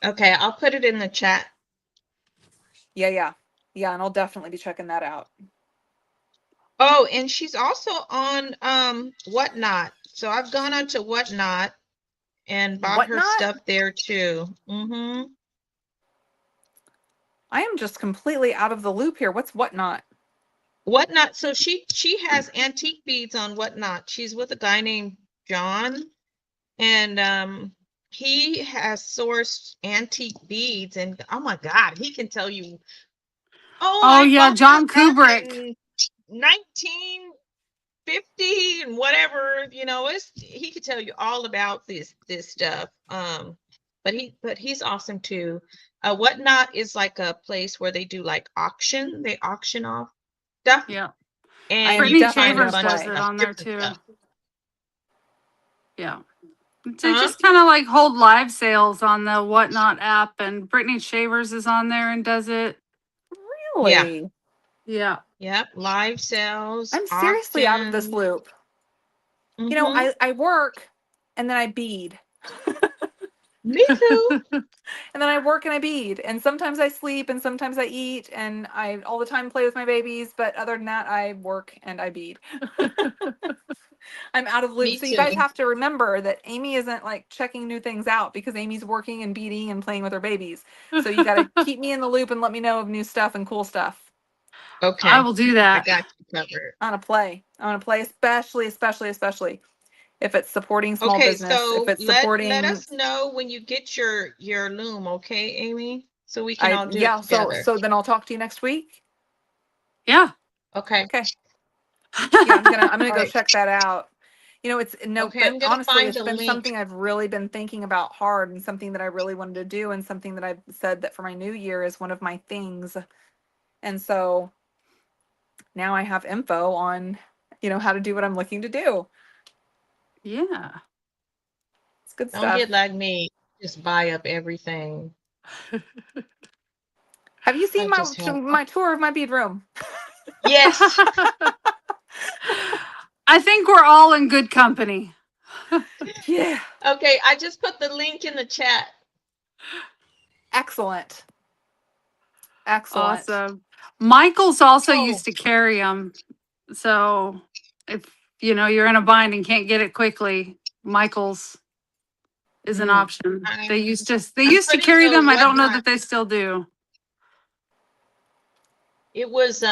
Okay, I'll put it in the chat. Yeah, and I'll definitely be checking that out. Oh, and she's also on Whatnot. So I've gone on to Whatnot and bought her stuff there too. I am just completely out of the loop here. What's Whatnot? Whatnot. So she has antique beads on Whatnot. She's with a guy named John, and he has sourced antique beads, and oh my God, he can tell you. Oh yeah, John Kubrick. 1950 50 and whatever, he could tell you all about this stuff. But he's awesome too. Whatnot is like a place where they do like auction. They auction off stuff. Yeah. And am Brittany you find a Shavers bunch does of it on there different too. stuff. Yeah. They Huh? just kind of like hold live sales on the Whatnot app, and Brittany Shavers is on there and does it. Really? Yeah. Yep. Live sales. I'm seriously out of this auctions. loop. You know, I work and then I bead. Me too. And then I work and I bead. And sometimes I sleep and sometimes I eat and I all the time play with my babies. But other than that, I work and I bead. I'm out of loop. Me So you guys too. have to remember that Amy isn't like checking new things out because Amy's working and beading and playing with her babies. So you got to keep me in the loop and let me know of new stuff and cool stuff. Okay. I will do I that. got you covered. I want to play, especially if it's supporting small Okay, business. so If it's let supporting, us know when you get your loom, okay, Amy? So we can all do it so together. then I'll talk to you next week. Yeah. Okay. Okay. Yeah, I'm gonna go Alright. check that out. It's no, Okay, I'm but gonna honestly, find it's the been link. something I've really been thinking about hard and something that I really wanted to do and something that I've said that for my new year is one of my things. And so now I have info on, how to do what I'm looking to do. Yeah. It's good Don't stuff. get like me, just buy up everything. Have you seen I just have my tour of my bead room? Yes. I think we're all in good company. Yeah. Okay, I just put the link in the chat. Excellent. Awesome. Michael's also Oh. used to carry them. So if you're in a bind and can't get it quickly, Michael's is an option. They used to putting carry the them. I don't know Whatnot. that they still do. It was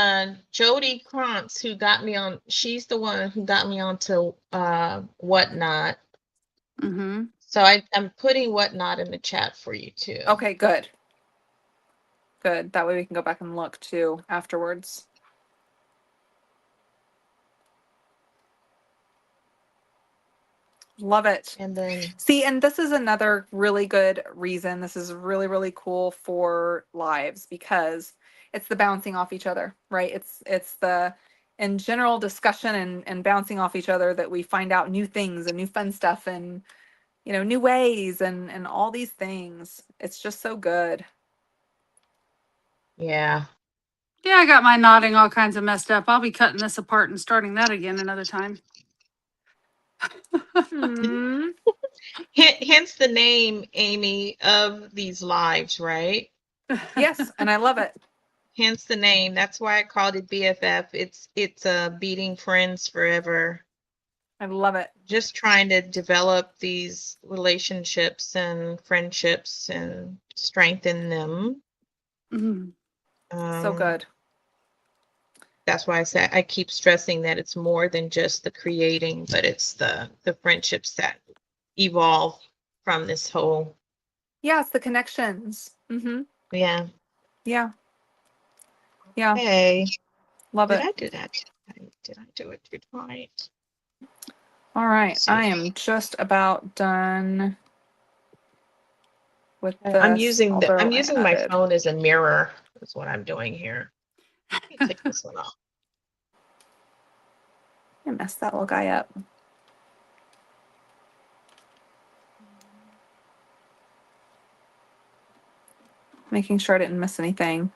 Jody Krantz who got me on. She's the one who got me onto Whatnot. Mm-hmm. So I'm putting Whatnot in the chat for you too. Okay, good. Good. That way we can go back and look too afterwards. Love it. And then See, and this is another really good reason. This is really, really cool for lives because it's the bouncing off each other, right? It's the in general discussion and bouncing off each other that we find out new things and new fun stuff and new ways and all these things. It's just so good. yeah. Yeah, I got my knotting all kinds of messed up. I'll be cutting this apart and starting that again another time. Hence the name, Amy, of these lives, right? Yes, and I love it. Hence the name. That's why I called it BFF. It's beating friends forever. I love it. Just trying to develop these relationships and friendships and strengthen them. Mm-hmm. So good. That's why I keep stressing that it's more than just the creating, but it's the friendships that evolve from this whole. Yeah, it's the connections. Mm-hmm. Yeah. Yeah. Yeah. Hey. Love it. Did I do it right? All right. I am just about done with this. I'm using my phone as a mirror. Is what I'm doing here. Let me take this one off. I messed that little guy up. Making sure I didn't miss anything.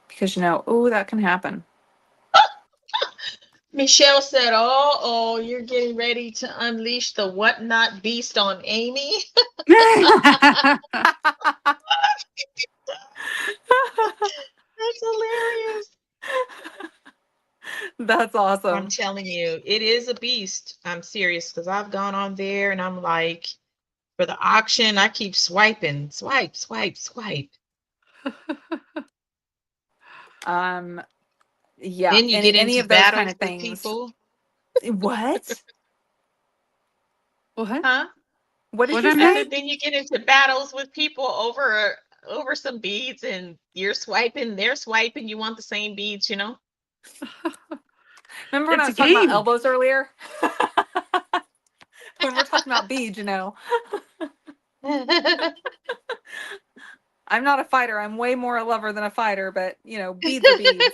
Because that can happen. Michelle said, oh, you're getting ready to unleash the Whatnot beast on Amy. That's hilarious. That's awesome. I'm telling you, it is a beast. I'm serious because I've gone on there and I'm like, for the auction, I keep swiping, swipe. Yeah. Then you get any into of those kind battles of with things. people. What? What? Huh? What did you I say? said, then you get into battles with people over some beads, and you're swiping, they're swiping. You want the same beads, Remember when I It's a was talking about game. elbows earlier? When we're talking about beads, you know. I'm not a fighter. I'm way more a lover than a fighter, but you know, beads are beads.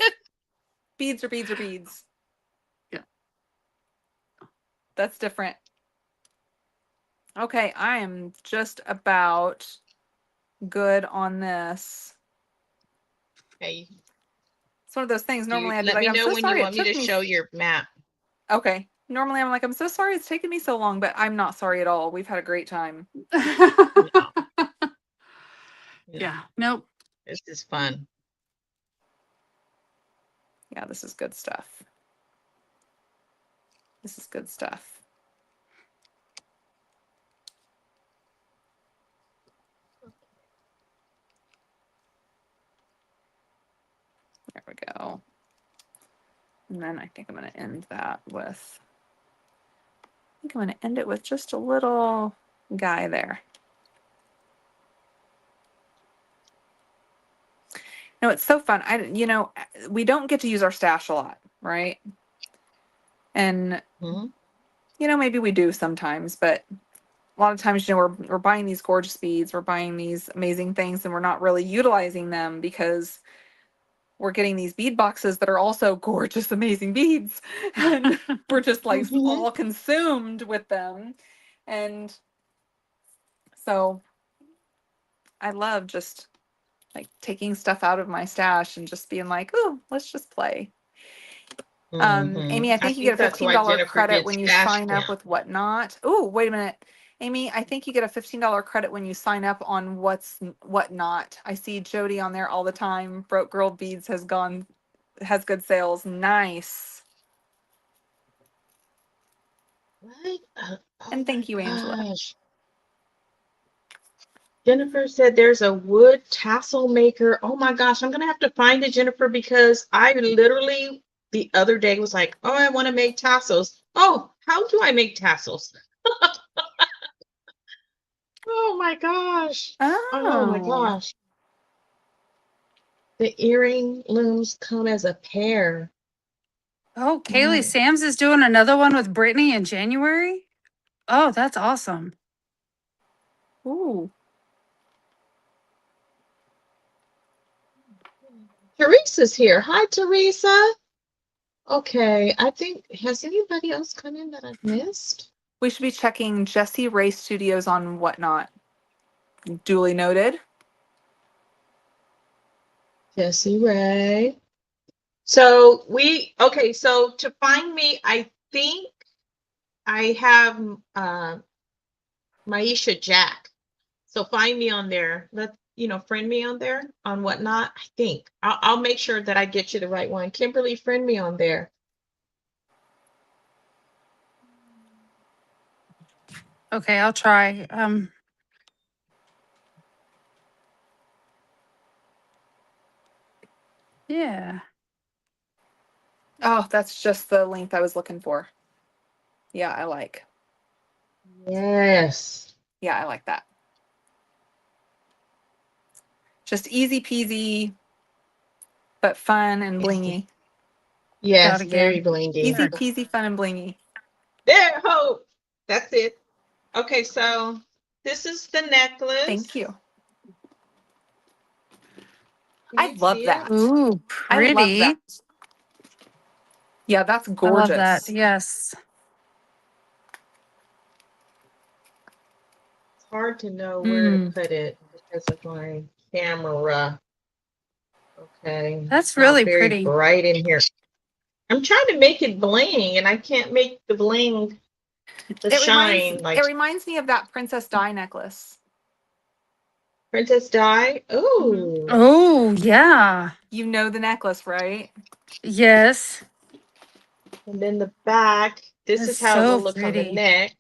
Beads are beads are beads. Yeah. That's different. Okay, I am just about good on this. Okay. It's one of those things. Normally I'd be Let like, me I'm know so when you sorry it want me took to me. show your map. Okay. Normally I'm like, I'm so sorry it's taken me so long, but I'm not sorry at all. We've had a great time. No, Yeah. Nope. this is fun. Yeah, this is good stuff. This is good stuff. There we go. And then I think I'm going to end that with, I think I'm going to end it with just a little guy there. No, it's so fun. You know, we don't get to use our stash a lot, right? And, Mm-hmm. you know, maybe we do sometimes, but a lot of times, you know, we're buying these gorgeous beads, we're buying these amazing things, and we're not really utilizing them because we're getting these bead boxes that are also gorgeous, amazing beads. And we're just like all consumed with them. And so I love just like taking stuff out of my stash and just being like, oh, let's just play. Amy, I think you get a that's why $15 Jennifer credit did when you stash sign down. up with Whatnot. Oh, wait a minute. Amy, I think you get a $15 credit when you sign up on Whatnot. I see Jody on there all the time. Broke Girl Beads has good sales. Nice. What? And thank you, Angela. Gosh. Jennifer said there's a wood tassel maker. Oh my gosh, I'm gonna have to find it, Jennifer, because I literally the other day was like, oh, I want to make tassels. Oh, how do I make tassels? Oh my gosh. Oh my Oh. gosh. The earring looms come as a pair. Oh, Kaylee Nice. Sams is doing another one with Brittany in January. Oh, that's awesome. Ooh. Teresa's here. Hi, Teresa. Okay, I think, has anybody else come in that I've missed? We should be checking Jessie Ray Studios on Whatnot. Duly noted. Jessie Ray. So so to find me, I think I have Maisha Jack. So find me on there. Friend me on there on Whatnot. I think I'll make sure that I get you the right one. Kimberly, friend me on there. Okay, I'll try. Yeah. Oh, that's just the length I was looking for. Yeah, I like. Yes. Yeah, I like that. Just easy peasy, but fun and blingy. Yes, Got very again. blingy. Easy peasy, fun and blingy. There, hope. That's it. Okay, so this is the necklace. Thank you. Can I you love see that. it? Ooh, I love pretty. that. Yeah, that's I gorgeous. love that. Yes. It's hard to know where to put it because of my camera. Okay. That's It's not really very pretty. bright in here. I'm trying to make it bling and I can't make the bling shine like It reminds me of that Princess Di necklace. Princess Di. Oh. Oh, yeah. You know the necklace, right? Yes. And then the back. This That's is how it will so look on the pretty. neck.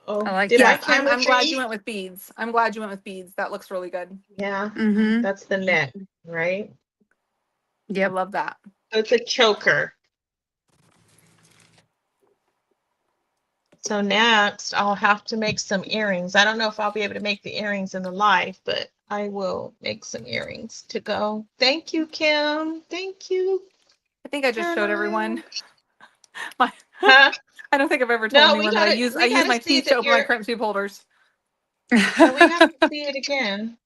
I Oh, like did I that. Yes, camera I'm glad tree? you went with beads. I'm glad you went with beads. That looks really good. Yeah, Mm-hmm. that's the neck, right? I Yep. love that. So it's a choker. So next I'll have to make some earrings. I don't know if I'll be able to make the earrings in the live, but I will make some earrings to go. Thank you, Kim. Thank you. I think I just showed everyone my. Huh? I don't think I've ever told No, anyone that I use my see teeth to that open my you're. crimp tube holders. No, we have to see it again.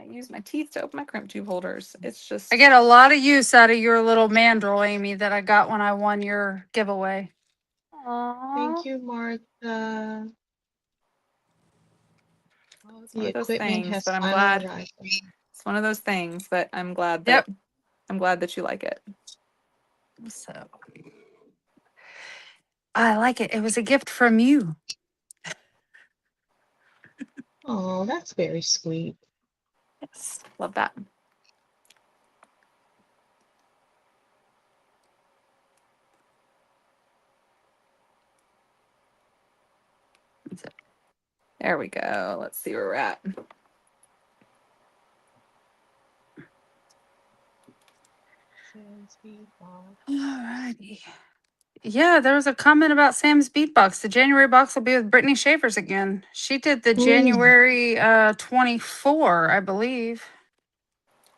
I use my teeth to open my crimp tube holders. It's just. I get a lot of use out of your little mandrel, Amy, that I got when I won your giveaway. Aww. Thank you, Martha. Oh, It's one the of those equipment things, has but I'm finally glad. arrived. It's one of those things, but I'm glad that you like it. So I like it. It was a gift from you. Oh, that's very sweet. Yes, love that. There we go. Let's see where we're at. Alrighty. Yeah, there was a comment about Sam's beat box. The January box will be with Brittany Schaefer's again. She did the January 24, I believe,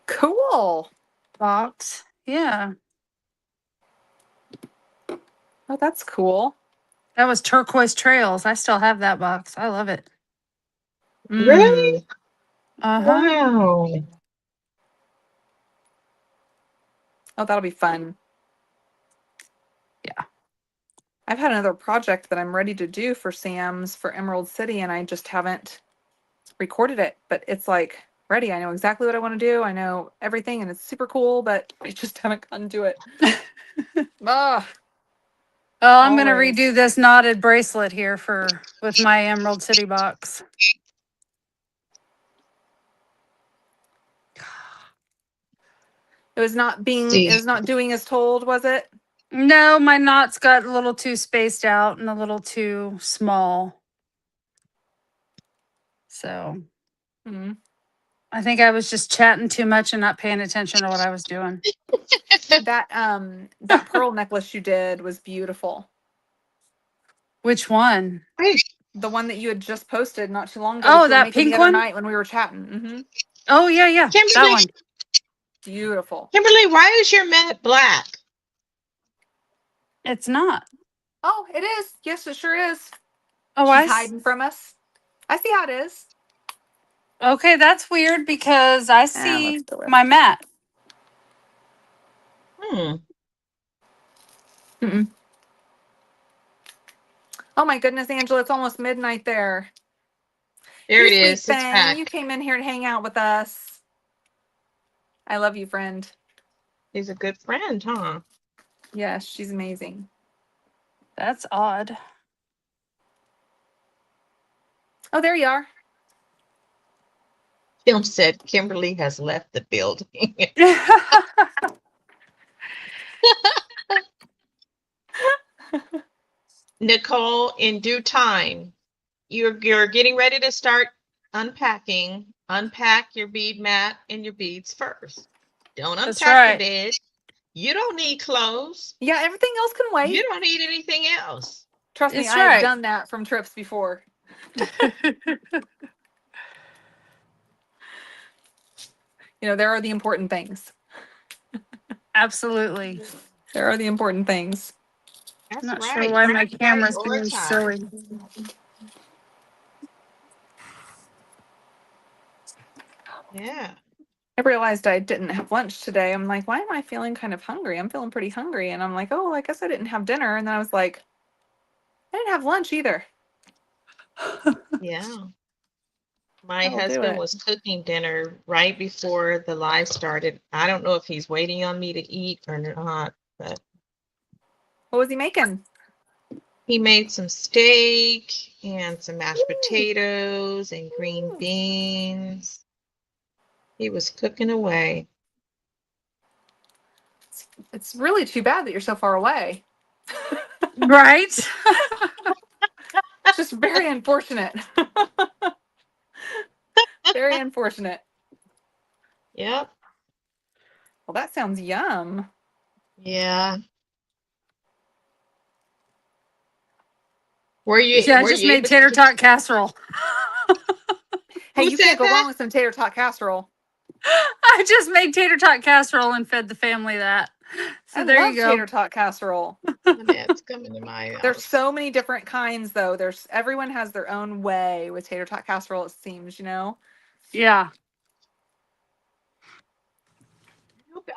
Cool. box. Yeah. Oh, that's cool. That was Turquoise Trails. I still have that box. I love it. Really? Uh-huh. Wow. Oh, that'll be fun. Yeah. I've had another project that I'm ready to do for Sam's for Emerald City, and I just haven't recorded it. But it's like ready. I know exactly what I want to do. I know everything, and it's super cool, but I just haven't gotten to it. Ah, Well, I'm gonna always. redo this knotted bracelet here with my Emerald City box. It was not doing as told, was it? No, my knots got a little too spaced out and a little too small. So I think I was just chatting too much and not paying attention to what I was doing. That pearl necklace you did was beautiful. Which one? The one that you had just posted not too long ago. Oh, that pink the one? other night when we were chatting. Oh, yeah. Kimberly, that one. Beautiful. Kimberly, why is your mat black? It's not. Oh, it is. Yes, it sure is. Oh, She's hiding from us. I see how it is. Okay, that's weird because I see let's do it. my mat. Oh my goodness, Angela, it's almost midnight there. There it Sweet is. It's thing. back. You came in here to hang out with us. I love you, friend. He's a good friend, huh? Yes, she's amazing. That's odd. Oh, there you are. Film said Kimberly has left the building. Nicole, in due time, you're getting ready to start unpacking. Unpack your bead mat and your beads first. Don't unpack the bed. You don't need clothes. Yeah, everything else can wait. You don't need anything else. Trust me, I've done that from trips before. There are the important things. Absolutely. There are the important things. I'm not sure why my camera's being silly. Yeah. I realized I didn't have lunch today. I'm like, why am I feeling kind of hungry? I'm feeling pretty hungry. And I'm like, oh, I guess I didn't have dinner. And then I was like, I didn't have lunch either. Yeah. My husband was cooking dinner right before the live started. I don't know if he's waiting on me to eat or not, but. What was he making? He made some steak and some mashed potatoes and green beans. He was cooking away. It's really too bad that you're so far away. Right? It's just very unfortunate. Very unfortunate. Yep. Well, that sounds yum. Yeah. I just made tater tot casserole. Hey, you can't go wrong with some tater tot casserole. I just made tater tot casserole and fed the family that. So I there love you go. tater tot casserole. It's coming to my house. There's so many different kinds, though. Everyone has their own way with tater tot casserole. It seems, Yeah.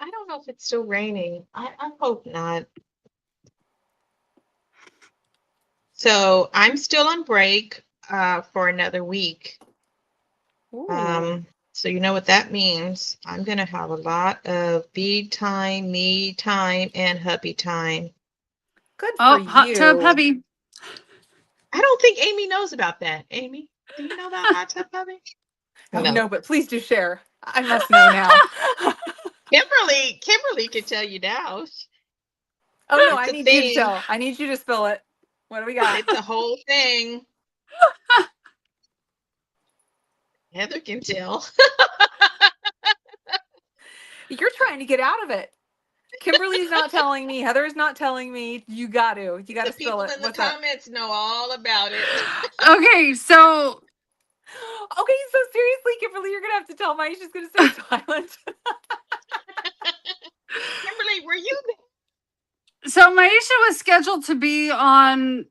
I don't know if it's still raining. I hope not. So I'm still on break for another week. Ooh. So you know what that means. I'm going to have a lot of bead time, me time, and hubby time. Good for Oh, you. hot tub hubby. I don't think Amy knows about that. Amy, do you know about hot tub hubby? Oh, no, but please do share. I must know now. Kimberly can tell you now. Oh, no, It's I a need you to thing. tell. I need you to spill it. What do we got? It's a whole thing. Heather can tell. You're trying to get out of it. Kimberly's not telling me. Heather's not telling me. You got to The spill it. people in the What's up? comments know all about it. Okay, so Okay, so seriously, Kimberly, you're gonna have to tell me. She's gonna stay silent. Kimberly, were you there? so Maisha was scheduled to be on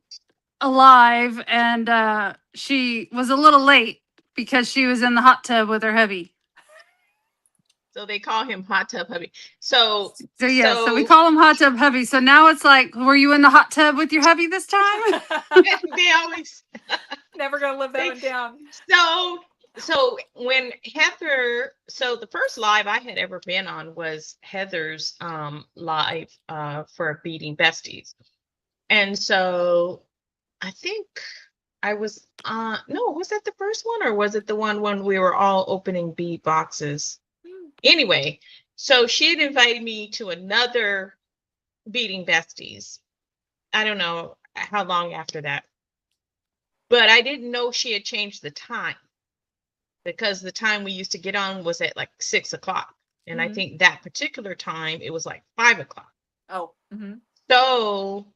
a live, and she was a little late because she was in the hot tub with her hubby. So they call him Hot Tub Hubby. So So we call him hot tub hubby. So now it's like, were you in the hot tub with your hubby this time? they always Never gonna live that one down. So when Heather, so the first live I had ever been on was Heather's live for Beading Besties. And so I think I was no, was that the first one or was it the one when we were all opening bead boxes? Anyway, so she had invited me to another Beading Besties. I don't know how long after that. But I didn't know she had changed the time because the time we used to get on was at like 6 o'clock. And I think that particular time, it was like 5 o'clock. Oh. So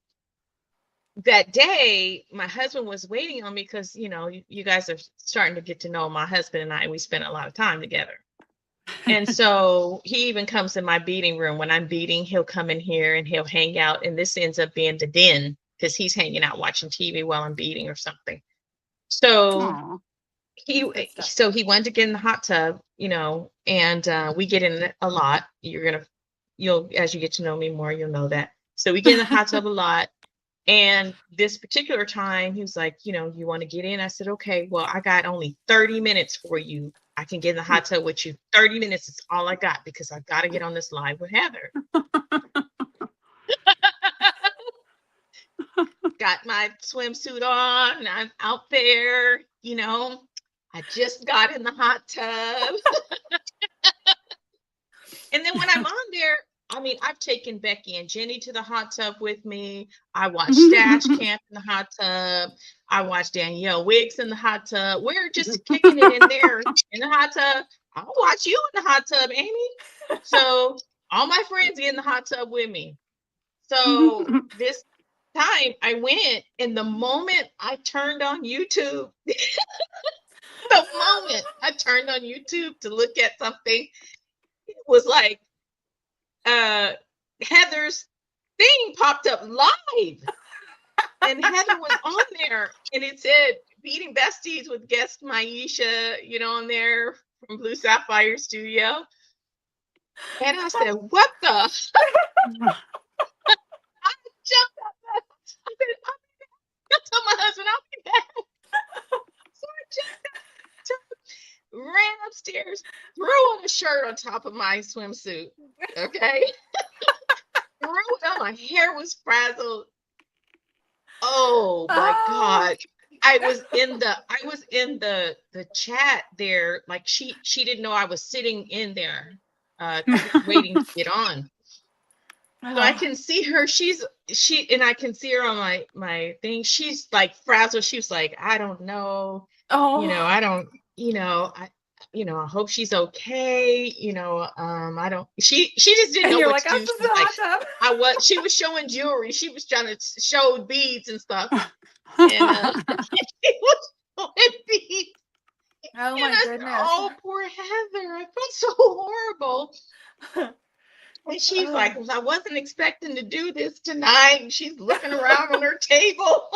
that day, my husband was waiting on me because, you guys are starting to get to know my husband and I. We spent a lot of time together. And so he even comes in my beading room. When I'm beading, he'll come in here and he'll hang out. And this ends up being the den because he's hanging out watching TV while I'm beading or something. So he wanted to get in the hot tub, and we get in it a lot. You'll as you get to know me more, you'll know that. So we get in the hot tub a lot. And this particular time, he was like, you want to get in? I said, okay, well, I got only 30 minutes for you. I can get in the hot tub with you. 30 minutes is all I got because I've got to get on this live with Heather. Got my swimsuit on. I'm out there, I just got in the hot tub. And then when I'm on there, I've taken Becky and Jenny to the hot tub with me. I watched Stash Camp in the hot tub. I watched Danielle Wiggs in the hot tub. We're just kicking it in there in the hot tub. I'll watch you in the hot tub, Amy. So all my friends get in the hot tub with me. So this time I went, and the moment I turned on YouTube, to look at something, it was like Heather's thing popped up live. And Heather was on there, and it said Beading Besties with guest Maisha, on there from Blue Sapphire Studio. And I said, what the? I jumped up. I said, I told my husband, I'll be back. So I jumped up, ran upstairs, threw on a shirt on top of my swimsuit. Okay. Threw it on. My hair was frazzled. Oh my God. I was in the chat there. Like she didn't know I was sitting in there waiting to get on. So I can see her. And I can see her on my thing. She's like frazzled. She was like, I don't know. I don't, I hope she's okay. I don't, she just didn't know what to do. She was showing jewelry. She was trying to show beads and stuff. And she was showing beads. Oh And my I said, goodness. oh, poor Heather. I felt so horrible. And she's like, I wasn't expecting to do this tonight. And she's looking around on her table.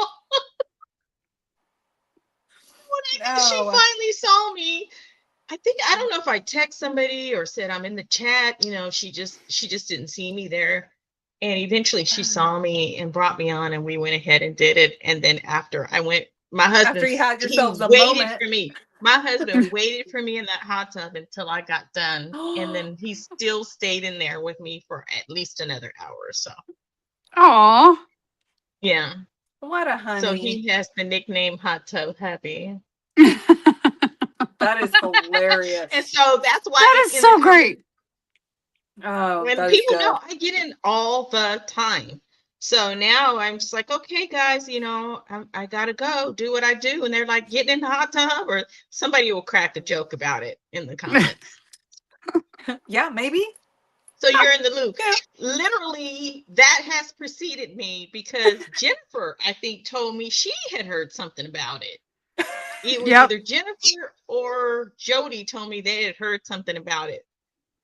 When she finally saw me, I don't know if I text somebody or said I'm in the chat. You know, she just didn't see me there. And eventually she saw me and brought me on, and we went ahead and did it. And then after I went, my husband, After you had yourselves a waited moment. for me. My husband waited for me in that hot tub until I got done. And then he still stayed in there with me for at least another hour or so. Aw. Yeah. What a honey. So he has the nickname Hot Tub Happy. That is hilarious. And so that's why that is so great. Oh, when people know I get in all the time. So now I'm just like, okay, guys, you know, I gotta go do what I do. And they're like, getting in the hot tub, or somebody will crack a joke about it in the comments. Yeah, maybe. So you're in the loop. Literally, that has preceded me because Jennifer, I think, told me she had heard something about it. It was either Jennifer or Jody told me they had heard something about it.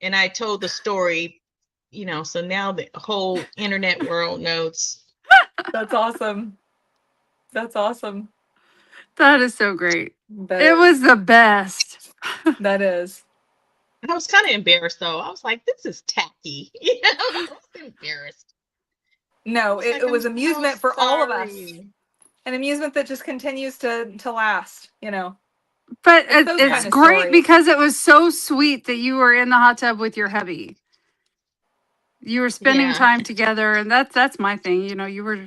And I told the story, you know, so now the whole internet world knows. That's awesome. That's awesome. That is so great. It was the best. That is. I was kind of embarrassed, though. I was like, this is tacky. You know, I was embarrassed. No, it was amusement for all of us. An amusement that just continues to last, you know. But it's great because it was so sweet that you were in the hot tub with your hubby. You were spending time together, and that's my thing. You know, you were.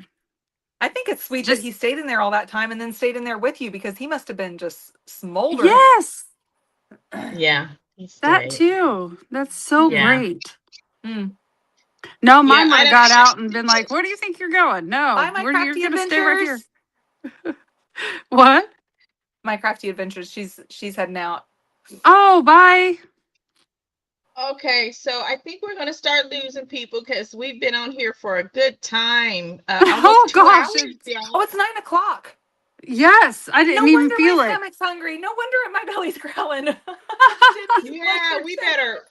I think it's sweet that he stayed in there all that time and then stayed in there with you, because he must have been just smoldering. Yes. Yeah. That too. That's so great. Mm. No, mine would have got out and been like, "Where do you think you're going?" No, you're going to stay right here. What? My Crafty Adventures. She's heading out. Oh, bye. Okay, so I think we're going to start losing people because we've been on here for a good time. Almost 2 hours. Oh, it's 9 o'clock. Yes, I didn't even feel my it. stomach's hungry. No wonder my belly's growling. Yeah, we better.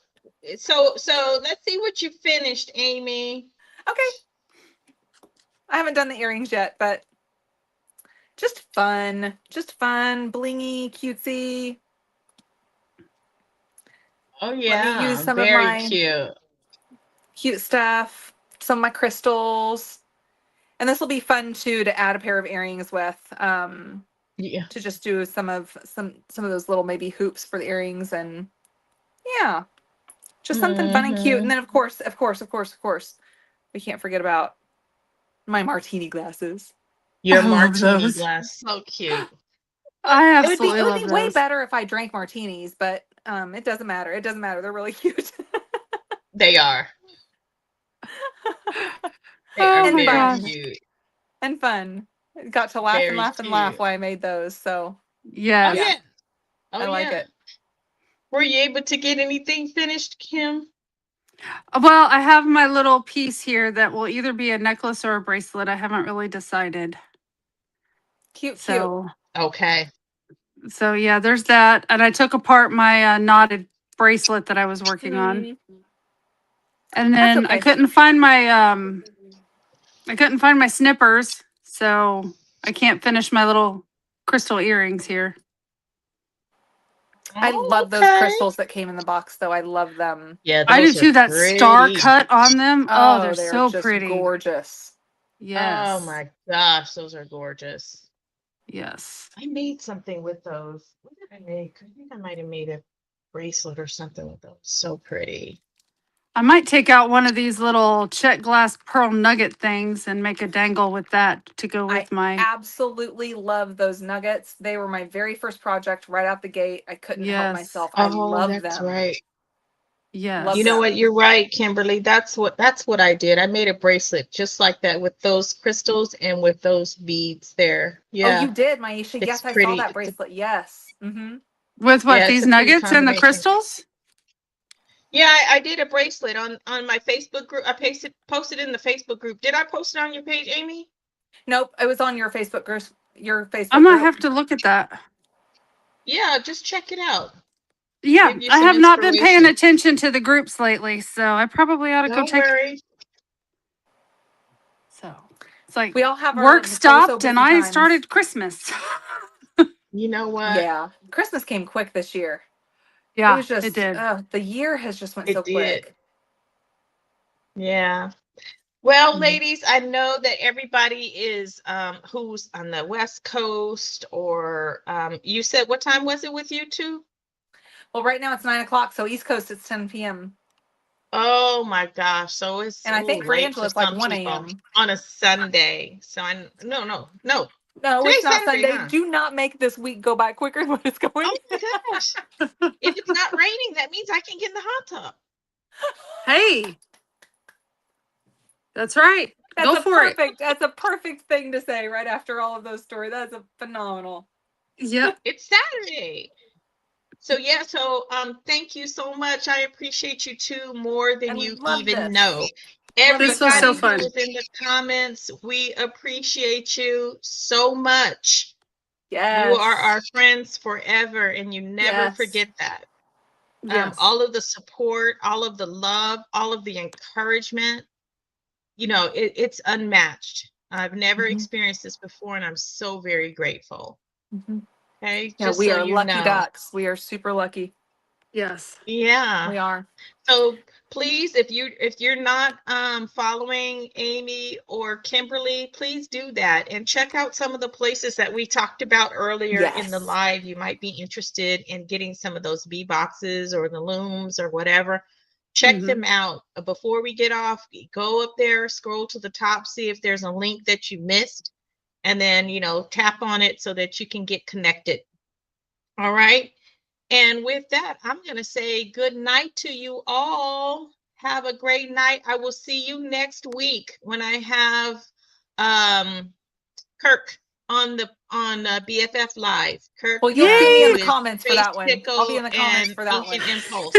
So let's see what you finished, Amy. Okay. I haven't done the earrings yet, but just fun, blingy, cutesy. Oh yeah, let me use some very of my cute stuff, some of my crystals, and this will be fun too to add a pair of earrings with. To just do some of those little maybe hoops for the earrings, and yeah, just something fun and cute. And then of course, we can't forget about my martini glasses. Your martini glass, so cute. I absolutely it would be way better if I drank martinis, but it doesn't matter. It doesn't matter. They're really cute. They are. They are very cute and fun. Got to laugh and laugh and laugh while I made those. So yes. I like it. Were you able to get anything finished, Kim? Well, I have my little piece here that will either be a necklace or a bracelet. I haven't really decided. Cute. Okay. So yeah, there's that. And I took apart my knotted bracelet that I was working on. And then I couldn't find my snippers, so I can't finish my little crystal earrings here. I love those crystals that came in the box, though. I love them. Yeah, I do too. That star cut on them. Oh, they're so just pretty. Gorgeous. Yes. Oh my gosh, those are gorgeous. Yes. I made something with those. What did I make? I think I might have made a bracelet or something with those. So pretty. I might take out one of these little check glass pearl nugget things and make a dangle with that to go with I absolutely love those nuggets. They were my very first project right out the gate. I couldn't help myself. I love them. That's right. Yeah. You know what? You're right, Kimberly. That's what I did. I made a bracelet just like that with those crystals and with those beads there. Yeah. Oh, you did, Maisha. Yes, I saw that bracelet. Yes. Mm-hmm. With what? These nuggets and the crystals? Yeah, I did a bracelet on my Facebook group. I posted in the Facebook group. Did I post it on your page, Amy? Nope, it was on your Facebook group. I might have to look at that. Yeah, just check it out. Yeah, Give you I some have not been paying inspiration. attention to the groups lately, so I probably ought to go Don't check. worry. So it's like We all have our work the so stopped and busy I times. started Christmas. You know what? Yeah, Christmas came quick this year. It Yeah, was just it did. the year has just went It so did. quick. Yeah. Well, Mhm. ladies, I know that everybody is who's on the West Coast or you said what time was it with you two? Well, right now it's 9 o'clock, so East Coast it's 10 p.m. Oh my gosh. So it's And I think for late Angela for it's like some 1 people a.m. on a Sunday. So I no. No, it's Today's not Saturday, Sunday. huh? Do not make this week go by quicker than what it's going. Oh my gosh. If it's not raining, that means I can get in the hot tub. Hey, that's right. Go for it. That's a perfect thing to say right after all of those stories. That's a phenomenal. Yep. It's Saturday. So yeah, so thank you so much. I appreciate you two more than And we you love even this. know. Love This was so Everybody fun. who was in the comments, we appreciate you so much. Yes. You are our friends forever, and you never Yes. forget that. Yes. All of the support, all of the love, all of the encouragement, you know, it's unmatched. I've never Mhm. experienced this before, and I'm so very grateful. Mhm. Okay, Yeah, just we so are you lucky know. ducks. We are super lucky. Yes. Yeah. We are. So please, if you're not following Amy or Kimberly, please do that and check out some of the places that we talked about earlier in the Yes. live. You might be interested in getting some of those bee boxes or the looms or whatever. Check them out. Before we get off, go up there, scroll to the top, see if there's a link that you missed, and then, you know, tap on it so that you can get connected. All right. And with that, I'm going to say good night to you all. Have a great night. I will see you next week when I have Kirk on BFF Live. Kirk, Well, you'll see me in the who is comments for Face that one. I'll be Pickle in the comments and for that one. Ancient Impulse.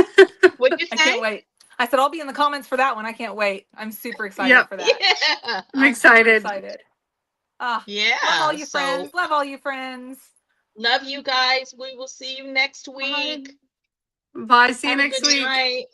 What'd you I say? can't wait. I said I'll be in the comments for that one. I can't wait. I'm super excited for that. Yeah. I'm excited. Super excited. Yeah. Love all you So friends. Love all you friends. love you guys. We will see you next week. Bye. See you Have a next good week. night.